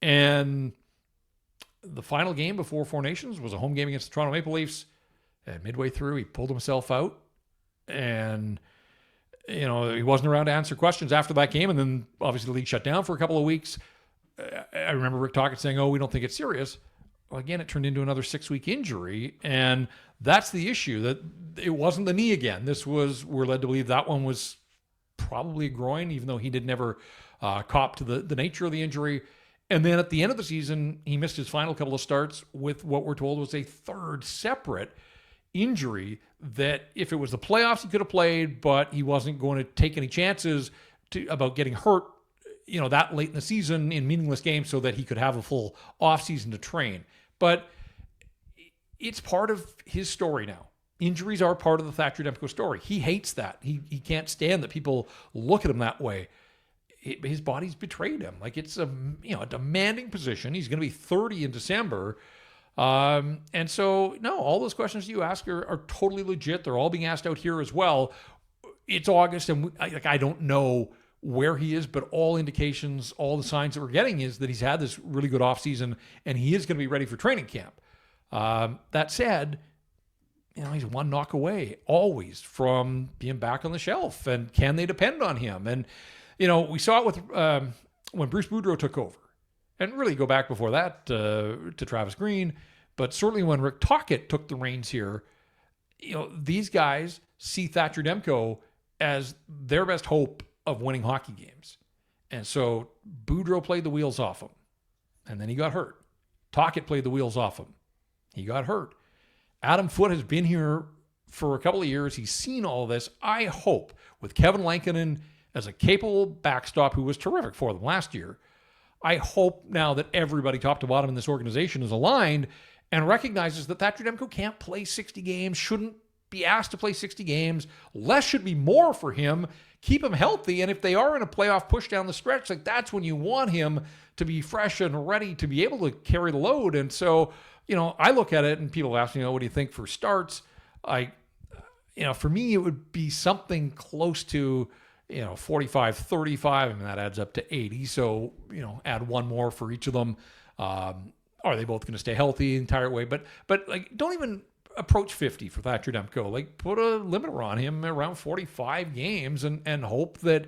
And the final game before Four Nations was a home game against the Toronto Maple Leafs. And midway through, he pulled himself out, and he wasn't around to answer questions after that game. And then obviously the league shut down for a couple of weeks. I remember Rick Tocchet saying, we don't think it's serious. Well, again, it turned into another 6-week injury. And that's the issue, that it wasn't the knee again. We're led to believe that one was probably a groin, even though he did never cop to the nature of the injury. And then at the end of the season, he missed his final couple of starts with what we're told was a third separate injury that if it was the playoffs, he could have played, but he wasn't going to take any chances about getting hurt, that late in the season in meaningless games so that he could have a full offseason to train. But it's part of his story now. Injuries are part of the Thatcher Demko story. He hates that. He can't stand that people look at him that way. His body's betrayed him. Like, it's a demanding position. He's going to be 30 in December. And so, no, all those questions you ask are totally legit. They're all being asked out here as well. It's August, and I don't know where he is, but all indications, all the signs that we're getting is that he's had this really good offseason, and he is going to be ready for training camp. That said, he's one knock away always from being back on the shelf. And can they depend on him? And, we saw it with when Bruce Boudreau took over. and really go back before that to Travis Green, but certainly when Rick Tocchet took the reins here, these guys see Thatcher Demko as their best hope of winning hockey games. And so Boudreau played the wheels off him, and then he got hurt. Tocchet played the wheels off him. He got hurt. Adam Foote has been here for a couple of years. He's seen all of this. I hope, with Kevin Lankinen as a capable backstop who was terrific for them last year, I hope now that everybody top to bottom in this organization is aligned and recognizes that Thatcher Demko can't play 60 games, shouldn't be asked to play 60 games. Less should be more for him. Keep him healthy. And if they are in a playoff push down the stretch, like that's when you want him to be fresh and ready to be able to carry the load. And so, I look at it and people ask me, what do you think for starts? For me, it would be something close to, 45, 35. I mean, that adds up to 80. So, add one more for each of them. Are they both going to stay healthy the entire way? But don't even approach 50 for Thatcher Demko. Like, put a limiter on him around 45 games and hope that,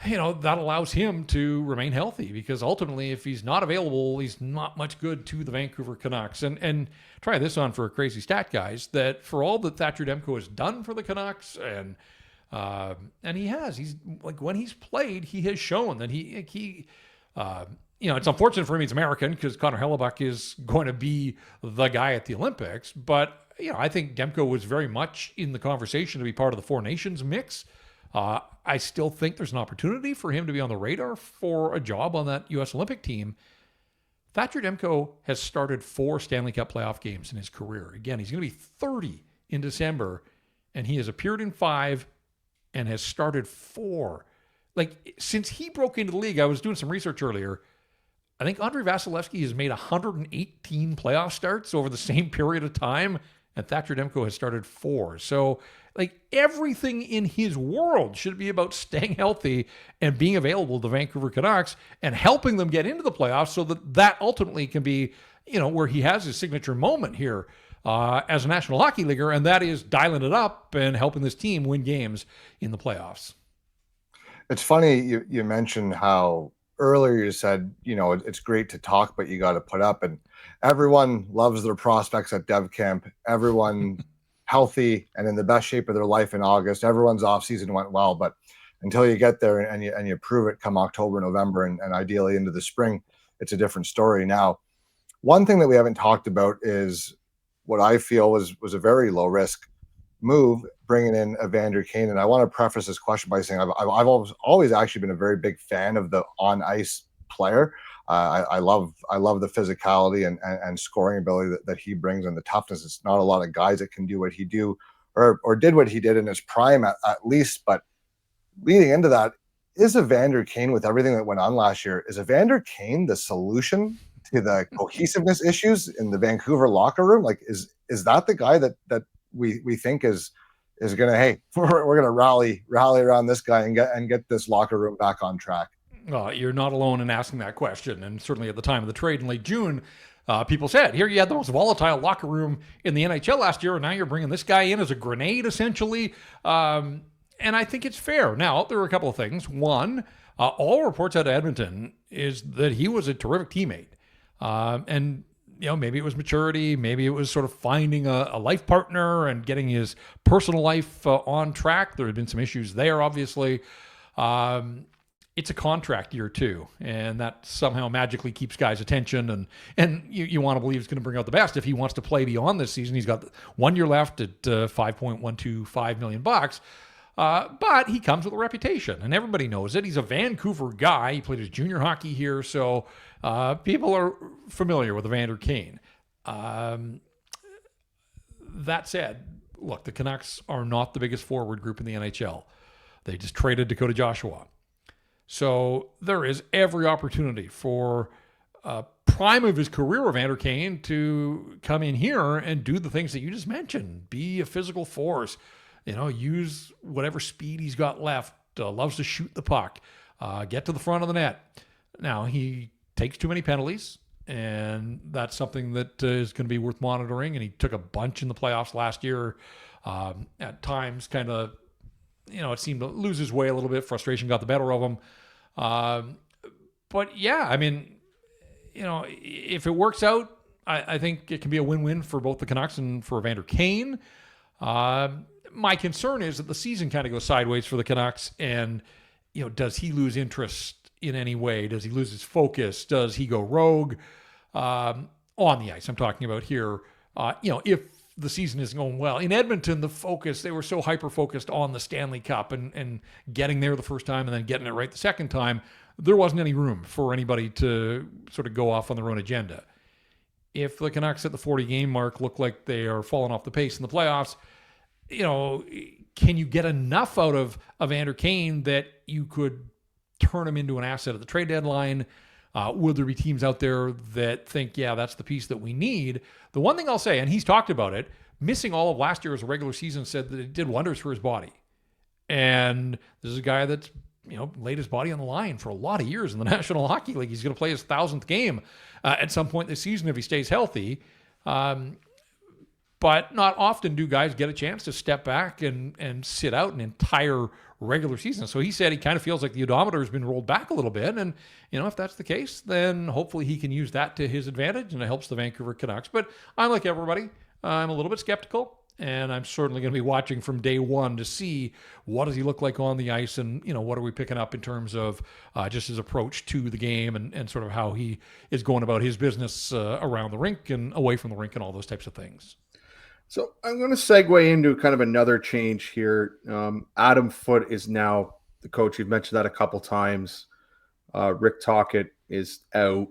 that allows him to remain healthy, because ultimately, if he's not available, he's not much good to the Vancouver Canucks. And try this on for a crazy stat, guys, that for all that Thatcher Demko has done for the Canucks, and he's like, when he's played, he has shown that it's unfortunate for him he's American, because Connor Hellebuck is going to be the guy at the Olympics. But, I think Demko was very much in the conversation to be part of the Four Nations mix. I still think there's an opportunity for him to be on the radar for a job on that U.S. Olympic team. Thatcher Demko has started 4 Stanley Cup playoff games in his career. Again, he's going to be 30 in December, and he has appeared in 5 and has started 4. Like, since he broke into the league, I was doing some research earlier, I think Andrei Vasilevsky has made 118 playoff starts over the same period of time, and Thatcher Demko has started 4. So, like, everything in his world should be about staying healthy and being available to the Vancouver Canucks and helping them get into the playoffs, so that ultimately can be, where he has his signature moment here as a National Hockey Leaguer, and that is dialing it up and helping this team win games in the playoffs. It's funny you mentioned how earlier you said, it's great to talk, but you got to put up. And everyone loves their prospects at Dev Camp. Everyone healthy and in the best shape of their life in August. Everyone's off season went well, but until you get there and you prove it come October, November, and ideally into the spring, it's a different story. Now, one thing that we haven't talked about is what I feel was a very low risk move, bringing in Evander Kane. And I want to preface this question by saying I've always actually been a very big fan of the on ice player. I love the physicality and scoring ability that he brings, and the toughness. It's not a lot of guys that can do what he do or did what he did in his prime at least. But leading into that, is Evander Kane, with everything that went on last year, is Evander Kane the solution to the cohesiveness issues in the Vancouver locker room? Like, is that the guy that we think is going to, hey, we're going to rally around this guy and get this locker room back on track? You're not alone in asking that question. And certainly at the time of the trade in late June, people said, here you had the most volatile locker room in the NHL last year, and now you're bringing this guy in as a grenade, essentially. And I think it's fair. Now, there are a couple of things. One, all reports out of Edmonton is that he was a terrific teammate. And maybe it was maturity, maybe it was sort of finding a life partner and getting his personal life on track. There had been some issues there, obviously. It's a contract year too, and that somehow magically keeps guys' attention, and you want to believe he's going to bring out the best if he wants to play beyond this season. He's got 1 year left at $5.125 million. But he comes with a reputation, and everybody knows it. He's a Vancouver guy. He played his junior hockey here, so people are familiar with Evander Kane. That said, look, the Canucks are not the biggest forward group in the NHL. They just traded Dakota Joshua. So there is every opportunity for prime of his career, Evander Kane, to come in here and do the things that you just mentioned. Be a physical force. Use whatever speed he's got left. Loves to shoot the puck. Get to the front of the net. Now, he takes too many penalties, and that's something that is going to be worth monitoring. And he took a bunch in the playoffs last year. At times, kind of, it seemed to lose his way a little bit. Frustration got the better of him. But yeah, I mean, if it works out, I think it can be a win-win for both the Canucks and for Evander Kane. My concern is that the season kind of goes sideways for the Canucks, and does he lose interest in any way? Does he lose his focus? Does he go rogue on the ice? I'm talking about here. If the season isn't going well in Edmonton, they were so hyper-focused on the Stanley Cup and getting there the first time and then getting it right the second time. There wasn't any room for anybody to sort of go off on their own agenda. If the Canucks at the 40-game mark look like they are falling off the pace in the playoffs, can you get enough out of Evander Kane that you could turn him into an asset at the trade deadline? Will there be teams out there that think, yeah, that's the piece that we need? The one thing I'll say, and he's talked about it, missing all of last year as a regular season said that it did wonders for his body. And this is a guy that's laid his body on the line for a lot of years in the National Hockey League. He's going to play his 1,000th game at some point this season if he stays healthy. But not often do guys get a chance to step back and sit out an entire regular season. So he said he kind of feels like the odometer has been rolled back a little bit. And, if that's the case, then hopefully he can use that to his advantage and it helps the Vancouver Canucks. But I'm like everybody. I'm a little bit skeptical. And I'm certainly going to be watching from day one to see what does he look like on the ice and, what are we picking up in terms of just his approach to the game and sort of how he is going about his business around the rink and away from the rink and all those types of things. So I'm going to segue into kind of another change here. Adam Foote is now the coach. You've mentioned that a couple times. Rick Tocchet is out.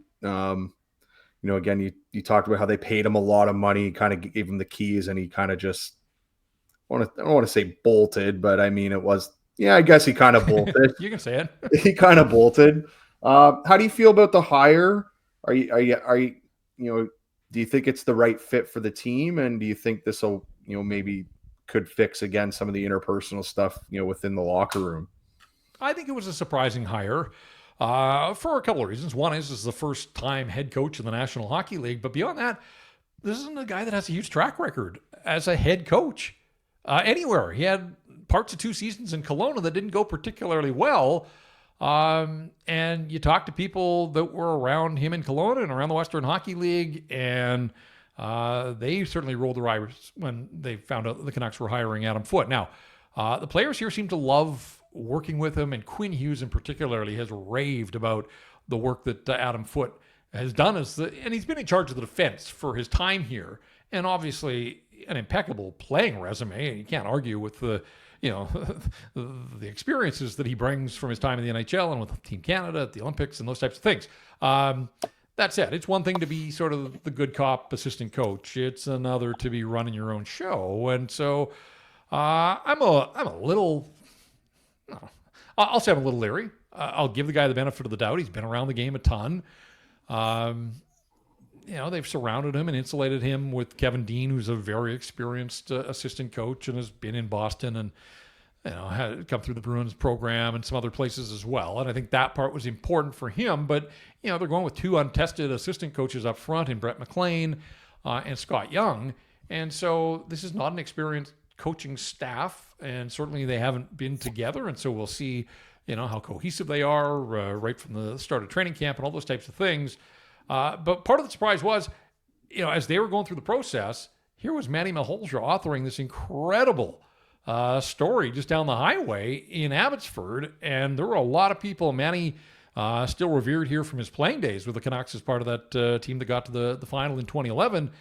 Again, you talked about how they paid him a lot of money, kind of gave him the keys, and he kind of just, I don't want to say bolted, but I mean, it was, I guess he kind of bolted. You can say it. He kind of bolted. How do you feel about the hire? Are you, do you think it's the right fit for the team? And do you think this will, maybe could fix again some of the interpersonal stuff, within the locker room? I think it was a surprising hire. For a couple of reasons. One is this is the first time head coach in the National Hockey League. But beyond that, this isn't a guy that has a huge track record as a head coach anywhere. He had parts of 2 seasons in Kelowna that didn't go particularly well. And you talk to people that were around him in Kelowna and around the Western Hockey League, and they certainly rolled their eyes when they found out that the Canucks were hiring Adam Foote. Now, the players here seem to love working with him, and Quinn Hughes in particularly has raved about the work that Adam Foote has done and he's been in charge of the defense for his time here, and obviously an impeccable playing resume, and you can't argue with the the experiences that he brings from his time in the NHL and with Team Canada at the Olympics and those types of things. That said, it's one thing to be sort of the good cop assistant coach. It's another to be running your own show, and so I'm a little. I'll say I'm a little leery. I'll give the guy the benefit of the doubt. He's been around the game a ton. They've surrounded him and insulated him with Kevin Dean, who's a very experienced assistant coach and has been in Boston and had come through the Bruins program and some other places as well. And I think that part was important for him. But they're going with 2 untested assistant coaches up front in Brett McLean and Scott Young, and so this is not an experienced coaching staff, and certainly they haven't been together, and so we'll see how cohesive they are right from the start of training camp and all those types of things. But part of the surprise was, as they were going through the process, here was Manny Malhotra authoring this incredible story just down the highway in Abbotsford, and there were a lot of people. Manny still revered here from his playing days with the Canucks as part of that team that got to the final in 2011.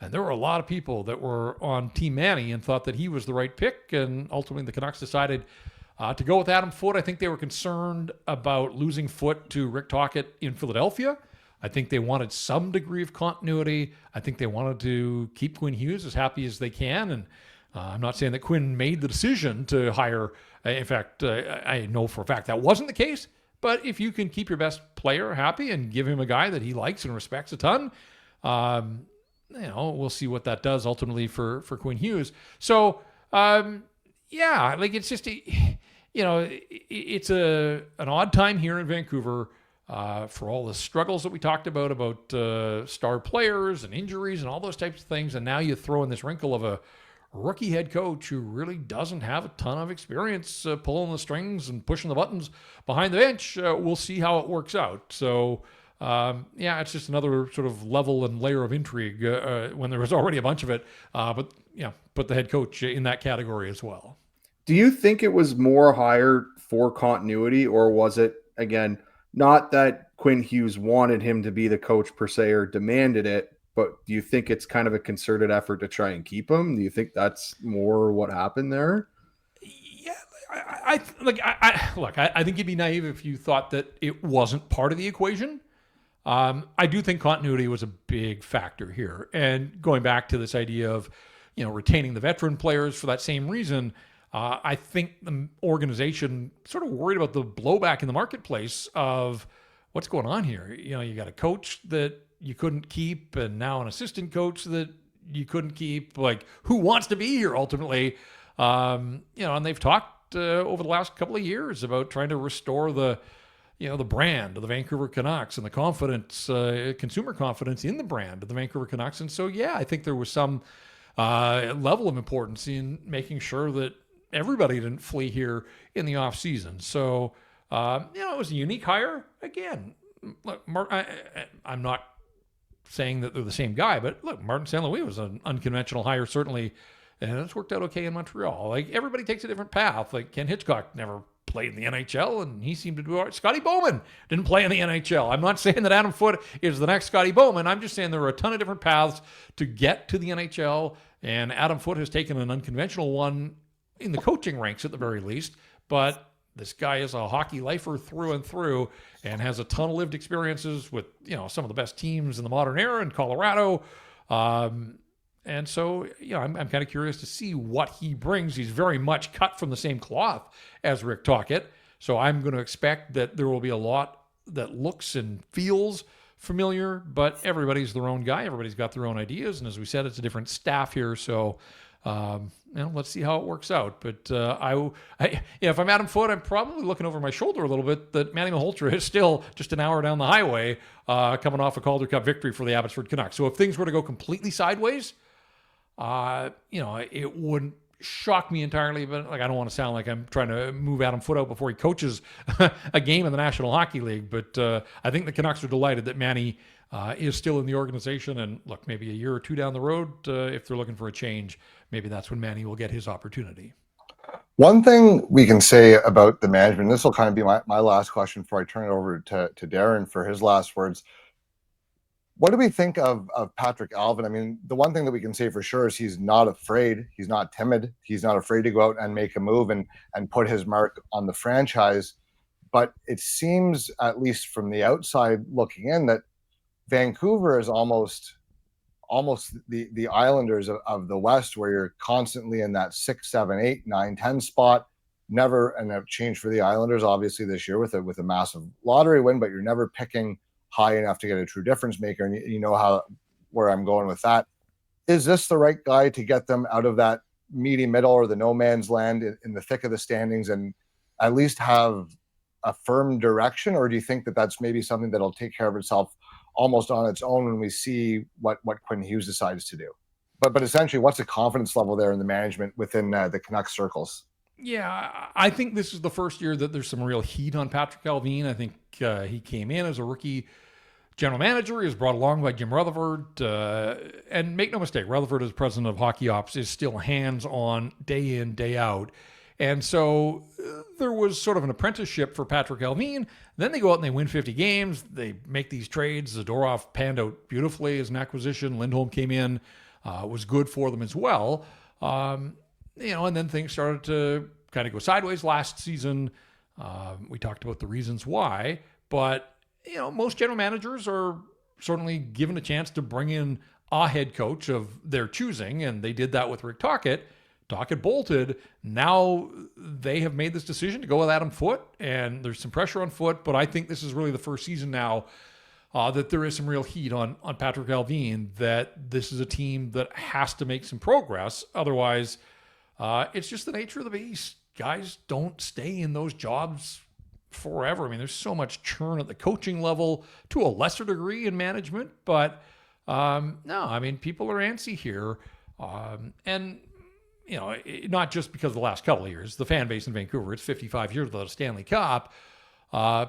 And there were a lot of people that were on Team Manny and thought that he was the right pick. And ultimately, the Canucks decided to go with Adam Foote. I think they were concerned about losing Foote to Rick Tocchet in Philadelphia. I think they wanted some degree of continuity. I think they wanted to keep Quinn Hughes as happy as they can. And I'm not saying that Quinn made the decision to hire. In fact, I know for a fact that wasn't the case. But if you can keep your best player happy and give him a guy that he likes and respects a ton, we'll see what that does ultimately for Quinn Hughes. So, it's just, it's an odd time here in Vancouver for all the struggles that we talked about star players and injuries and all those types of things. And now you throw in this wrinkle of a rookie head coach who really doesn't have a ton of experience pulling the strings and pushing the buttons behind the bench. We'll see how it works out. So, yeah, it's just another sort of level and layer of intrigue when there was already a bunch of it. But yeah, put the head coach in that category as well. Do you think it was more hired for continuity, or was it, again, not that Quinn Hughes wanted him to be the coach per se or demanded it, but do you think it's kind of a concerted effort to try and keep him? Do you think that's more what happened there? Yeah, I think you'd be naive if you thought that it wasn't part of the equation. I do think continuity was a big factor here, and going back to this idea of retaining the veteran players for that same reason. I think the organization sort of worried about the blowback in the marketplace of what's going on here. You got a coach that you couldn't keep, and now an assistant coach that you couldn't keep. Like, who wants to be here ultimately? And they've talked over the last couple of years about trying to restore the brand of the Vancouver Canucks and the confidence, consumer confidence in the brand of the Vancouver Canucks. And so, yeah, I think there was some level of importance in making sure that everybody didn't flee here in the off season. So, it was a unique hire. Again, look, I'm not saying that they're the same guy, but look, Martin St. Louis was an unconventional hire, certainly, and it's worked out okay in Montreal. Like, everybody takes a different path. Like, Ken Hitchcock never played in the NHL, and he seemed to do all right. Scotty Bowman didn't play in the NHL. I'm not saying that Adam Foote is the next Scotty Bowman. I'm just saying there are a ton of different paths to get to the NHL, and Adam Foote has taken an unconventional one in the coaching ranks at the very least, but this guy is a hockey lifer through and through and has a ton of lived experiences with, some of the best teams in the modern era in Colorado. And so, I'm kind of curious to see what he brings. He's very much cut from the same cloth as Rick Tocchet. So I'm going to expect that there will be a lot that looks and feels familiar, but everybody's their own guy. Everybody's got their own ideas. And as we said, it's a different staff here. So, let's see how it works out. But if I'm Adam Foote, I'm probably looking over my shoulder a little bit that Manny Malhotra is still just an hour down the highway, coming off a Calder Cup victory for the Abbotsford Canucks. So if things were to go completely sideways, it wouldn't shock me entirely. But I don't want to sound like I'm trying to move Adam Foote out before he coaches a game in the National Hockey League. But I think the Canucks are delighted that Manny is still in the organization. And look, maybe a year or two down the road, if they're looking for a change, maybe that's when Manny will get his opportunity. One thing we can say about the management, this will kind of be my last question before I turn it over to Darren for his last words. What do we think of Patrik Allvin? I mean, the one thing that we can say for sure is he's not afraid. He's not timid. He's not afraid to go out and make a move and put his mark on the franchise. But it seems, at least from the outside looking in, that Vancouver is almost the Islanders of the West, where you're constantly in that 6, 7, 8, 9, 10 spot. Never, and have changed for the Islanders obviously this year with a massive lottery win, but you're never picking high enough to get a true difference maker. And you know where I'm going with that. Is this the right guy to get them out of that meaty middle or the no man's land in the thick of the standings and at least have a firm direction? Or do you think that that's maybe something that'll take care of itself almost on its own when we see what Quinn Hughes decides to do? But essentially, what's the confidence level there in the management within the Canucks circles? Yeah, I think this is the first year that there's some real heat on Patrik Allvin. I think he came in as a rookie general manager. He was brought along by Jim Rutherford. And make no mistake, Rutherford, as president of Hockey Ops, is still hands-on day in, day out. And so there was sort of an apprenticeship for Patrik Allvin. Then they go out and they win 50 games. They make these trades. Zadorov panned out beautifully as an acquisition. Lindholm came in, was good for them as well. And then things started to kind of go sideways last season. We talked about the reasons why, but most general managers are certainly given a chance to bring in a head coach of their choosing, and they did that with Rick Tocchet. Tocchet bolted. Now they have made this decision to go with Adam Foote, and there's some pressure on Foote, but I think this is really the first season now that there is some real heat on Patrik Allvin, that this is a team that has to make some progress. Otherwise, it's just the nature of the beast. Guys don't stay in those jobs forever. I mean, there's so much churn at the coaching level, to a lesser degree in management, but no, I mean, people are antsy here. And not just because of the last couple of years, the fan base in Vancouver, it's 55 years without a Stanley Cup.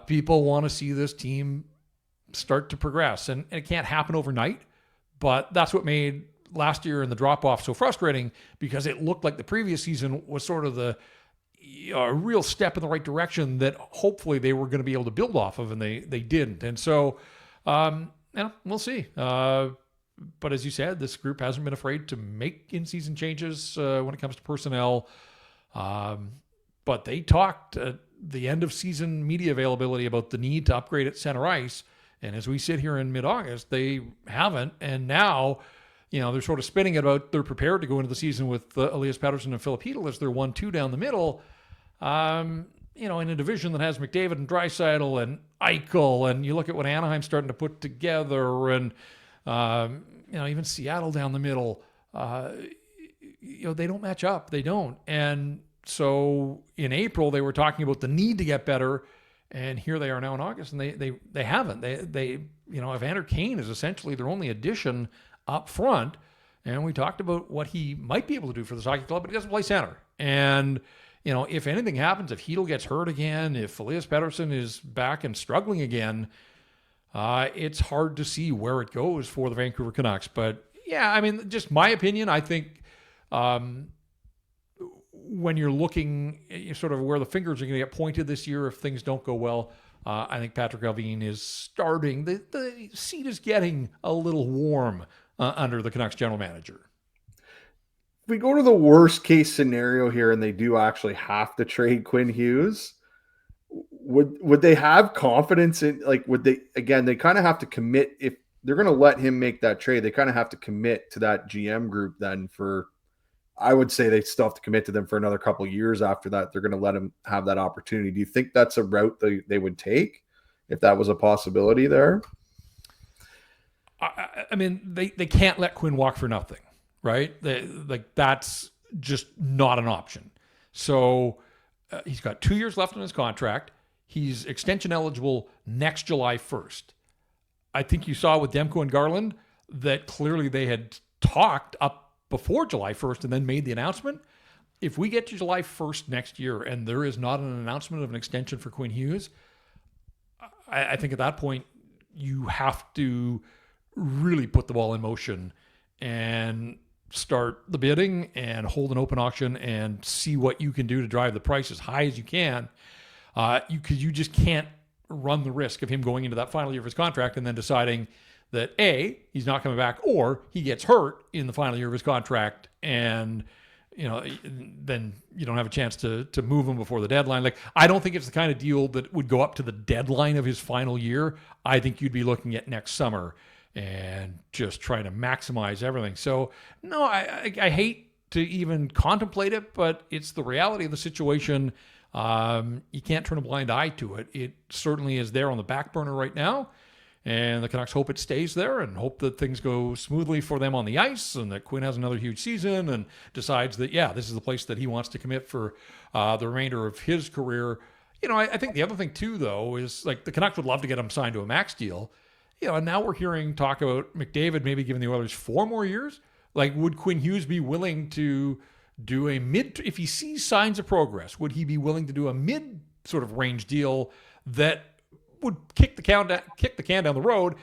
People want to see this team start to progress. And it can't happen overnight, but that's what made last year and the drop-off so frustrating, because it looked like the previous season was sort of a real step in the right direction that hopefully they were going to be able to build off of, and they didn't. And so, we'll see. But as you said, this group hasn't been afraid to make in-season changes when it comes to personnel. But they talked at the end of season media availability about the need to upgrade at center ice. And as we sit here in mid-August, they haven't. And now, they're sort of spinning it about they're prepared to go into the season with Elias Pettersson and Filip Chytil as their 1-2 down the middle. In a division that has McDavid and Draisaitl and Eichel, and you look at what Anaheim's starting to put together, and even Seattle down the middle, they don't match up. They don't. And so in April, they were talking about the need to get better, and here they are now in August, and they haven't. They Evander Kane is essentially their only addition up front, and we talked about what he might be able to do for this hockey club, but he doesn't play center. And if anything happens, if Chytil gets hurt again, if Elias Pettersson is back and struggling again, it's hard to see where it goes for the Vancouver Canucks. But yeah, just my opinion, I think when you're looking sort of where the fingers are going to get pointed this year if things don't go well, I think Patrick Allvin is starting. The seat is getting a little warm under the Canucks general manager. If we go to the worst case scenario here and they do actually have to trade Quinn Hughes, would they have confidence in, would they, again, they kind of have to commit, if they're going to let him make that trade, they kind of have to commit to that GM group then for, I would say they still have to commit to them for another couple of years after that. They're going to let him have that opportunity. Do you think that's a route they would take if that was a possibility there? They can't let Quinn walk for nothing, right? That's just not an option. So he's got 2 years left on his contract. He's extension eligible next July 1st. I think you saw with Demko and Garland that clearly they had talked up before July 1st and then made the announcement. If we get to July 1st next year and there is not an announcement of an extension for Quinn Hughes, I think at that point you have to really put the ball in motion and start the bidding and hold an open auction and see what you can do to drive the price as high as you can. Because you just can't run the risk of him going into that final year of his contract and then deciding that A, he's not coming back, or he gets hurt in the final year of his contract, and then you don't have a chance to move him before the deadline. I don't think it's the kind of deal that would go up to the deadline of his final year. I think you'd be looking at next summer and just trying to maximize everything. So no, I hate to even contemplate it, but it's the reality of the situation. You can't turn a blind eye to it. It certainly is there on the back burner right now, and the Canucks hope it stays there and hope that things go smoothly for them on the ice and that Quinn has another huge season and decides that, this is the place that he wants to commit for the remainder of his career. I think the other thing too, though, is the Canucks would love to get him signed to a max deal. And now we're hearing talk about McDavid maybe giving the Oilers 4 more years. Would Quinn Hughes be willing to do a mid, if he sees signs of progress, would he be willing to do a mid sort of range deal that would kick the can down the road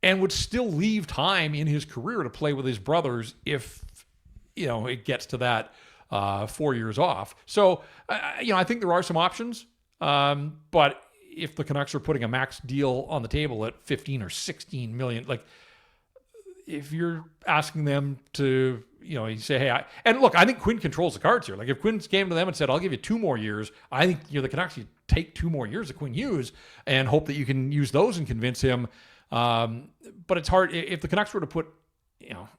and would still leave time in his career to play with his brothers if, it gets to that 4 years off. So, I think there are some options, but if the Canucks are putting a max deal on the table at 15 or 16 million, if you're asking them to, you say, hey, and look, I think Quinn controls the cards here. If Quinn came to them and said, I'll give you 2 more years, I think the Canucks, you take 2 more years of Quinn Hughes and hope that you can use those and convince him. But it's hard if the Canucks were to put,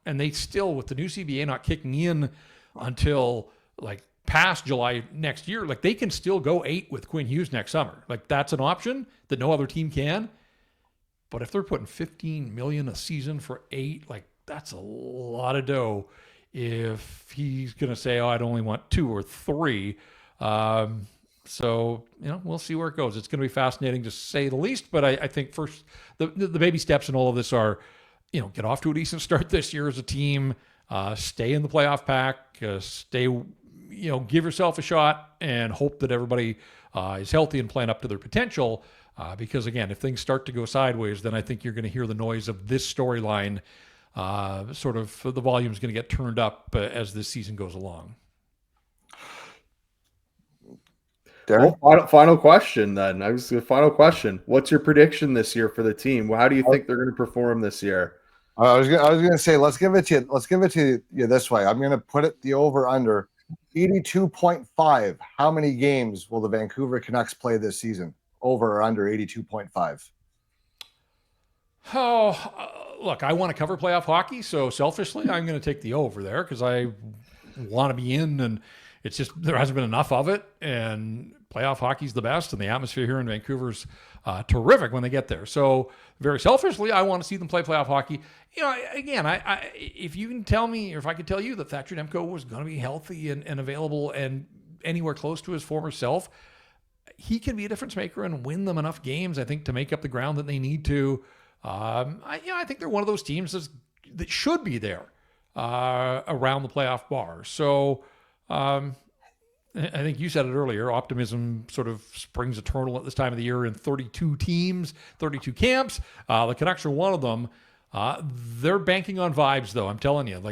and they still, with the new CBA not kicking in until past July next year, they can still go 8 with Quinn Hughes next summer. That's an option that no other team can. But if they're putting $15 million a season for 8, that's a lot of dough. If he's going to say, I'd only want 2 or 3. So, we'll see where it goes. It's going to be fascinating to say the least. But I think first, the baby steps in all of this are, get off to a decent start this year as a team, stay in the playoff pack, give yourself a shot and hope that everybody is healthy and playing up to their potential. Because again, if things start to go sideways, then I think you're going to hear the noise of this storyline. Sort of the volume is going to get turned up as this season goes along. Well, final question then. Final question. What's your prediction this year for the team? How do you think they're going to perform this year? I was going to say, let's give it to you this way. I'm going to put it the over under 82.5. How many games will the Vancouver Canucks play this season? Over or under 82.5? Oh, look, I want to cover playoff hockey, so selfishly, I'm going to take the over there because I want to be in, and it's just there hasn't been enough of it, and playoff hockey's the best, and the atmosphere here in Vancouver's terrific when they get there. So very selfishly, I want to see them play playoff hockey. You know, again, if you can tell me, or if I could tell you that Thatcher Demko was going to be healthy and available and anywhere close to his former self, he can be a difference maker and win them enough games, I think, to make up the ground that they need to. I think they're one of those teams that should be there around the playoff bar. So I think you said it earlier, optimism sort of springs eternal at this time of the year in 32 teams, 32 camps. The Canucks are one of them. They're banking on vibes, though. I'm telling you,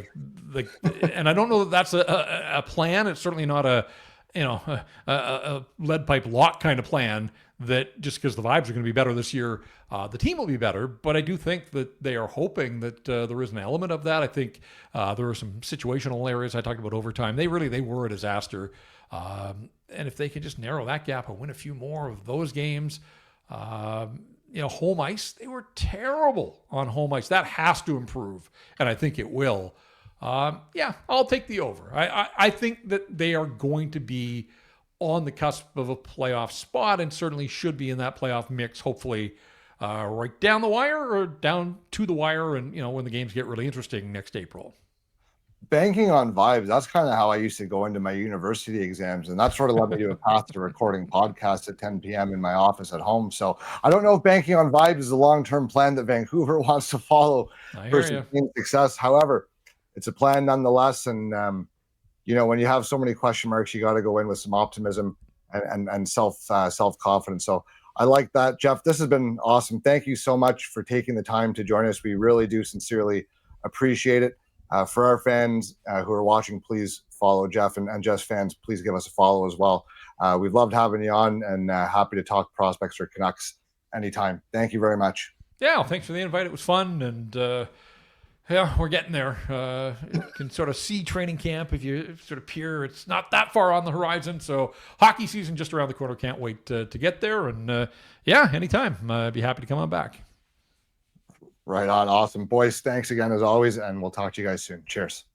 and I don't know that that's a plan. It's certainly not a lead pipe lock kind of plan that just because the vibes are going to be better this year, the team will be better. But I do think that they are hoping that there is an element of that. I think there are some situational areas. I talked about overtime. They were a disaster. And if they can just narrow that gap and win a few more of those games, home ice, they were terrible on home ice. That has to improve, and I think it will. I'll take the over. I think that they are going to be on the cusp of a playoff spot and certainly should be in that playoff mix, hopefully right down the wire or down to the wire and, when the games get really interesting next April. Banking on vibes, that's kind of how I used to go into my university exams, and that sort of led me to a path to recording podcasts at 10 p.m. in my office at home. So I don't know if banking on vibes is a long-term plan that Vancouver wants to follow for sustained success. However, it's a plan nonetheless. And, when you have so many question marks, you got to go in with some optimism and self-confidence. So I like that. Jeff, this has been awesome. Thank you so much for taking the time to join us. We really do sincerely appreciate it. For our fans who are watching, please follow Jeff, and Jeff's fans, please give us a follow as well. We've loved having you on, and happy to talk prospects or Canucks anytime. Thank you very much. Yeah, thanks for the invite. It was fun, and we're getting there. You can sort of see training camp if you sort of peer. It's not that far on the horizon, so hockey season just around the corner. Can't wait to get there, and anytime. I'd be happy to come on back. Right on. Awesome. Boys, thanks again as always, and we'll talk to you guys soon. Cheers.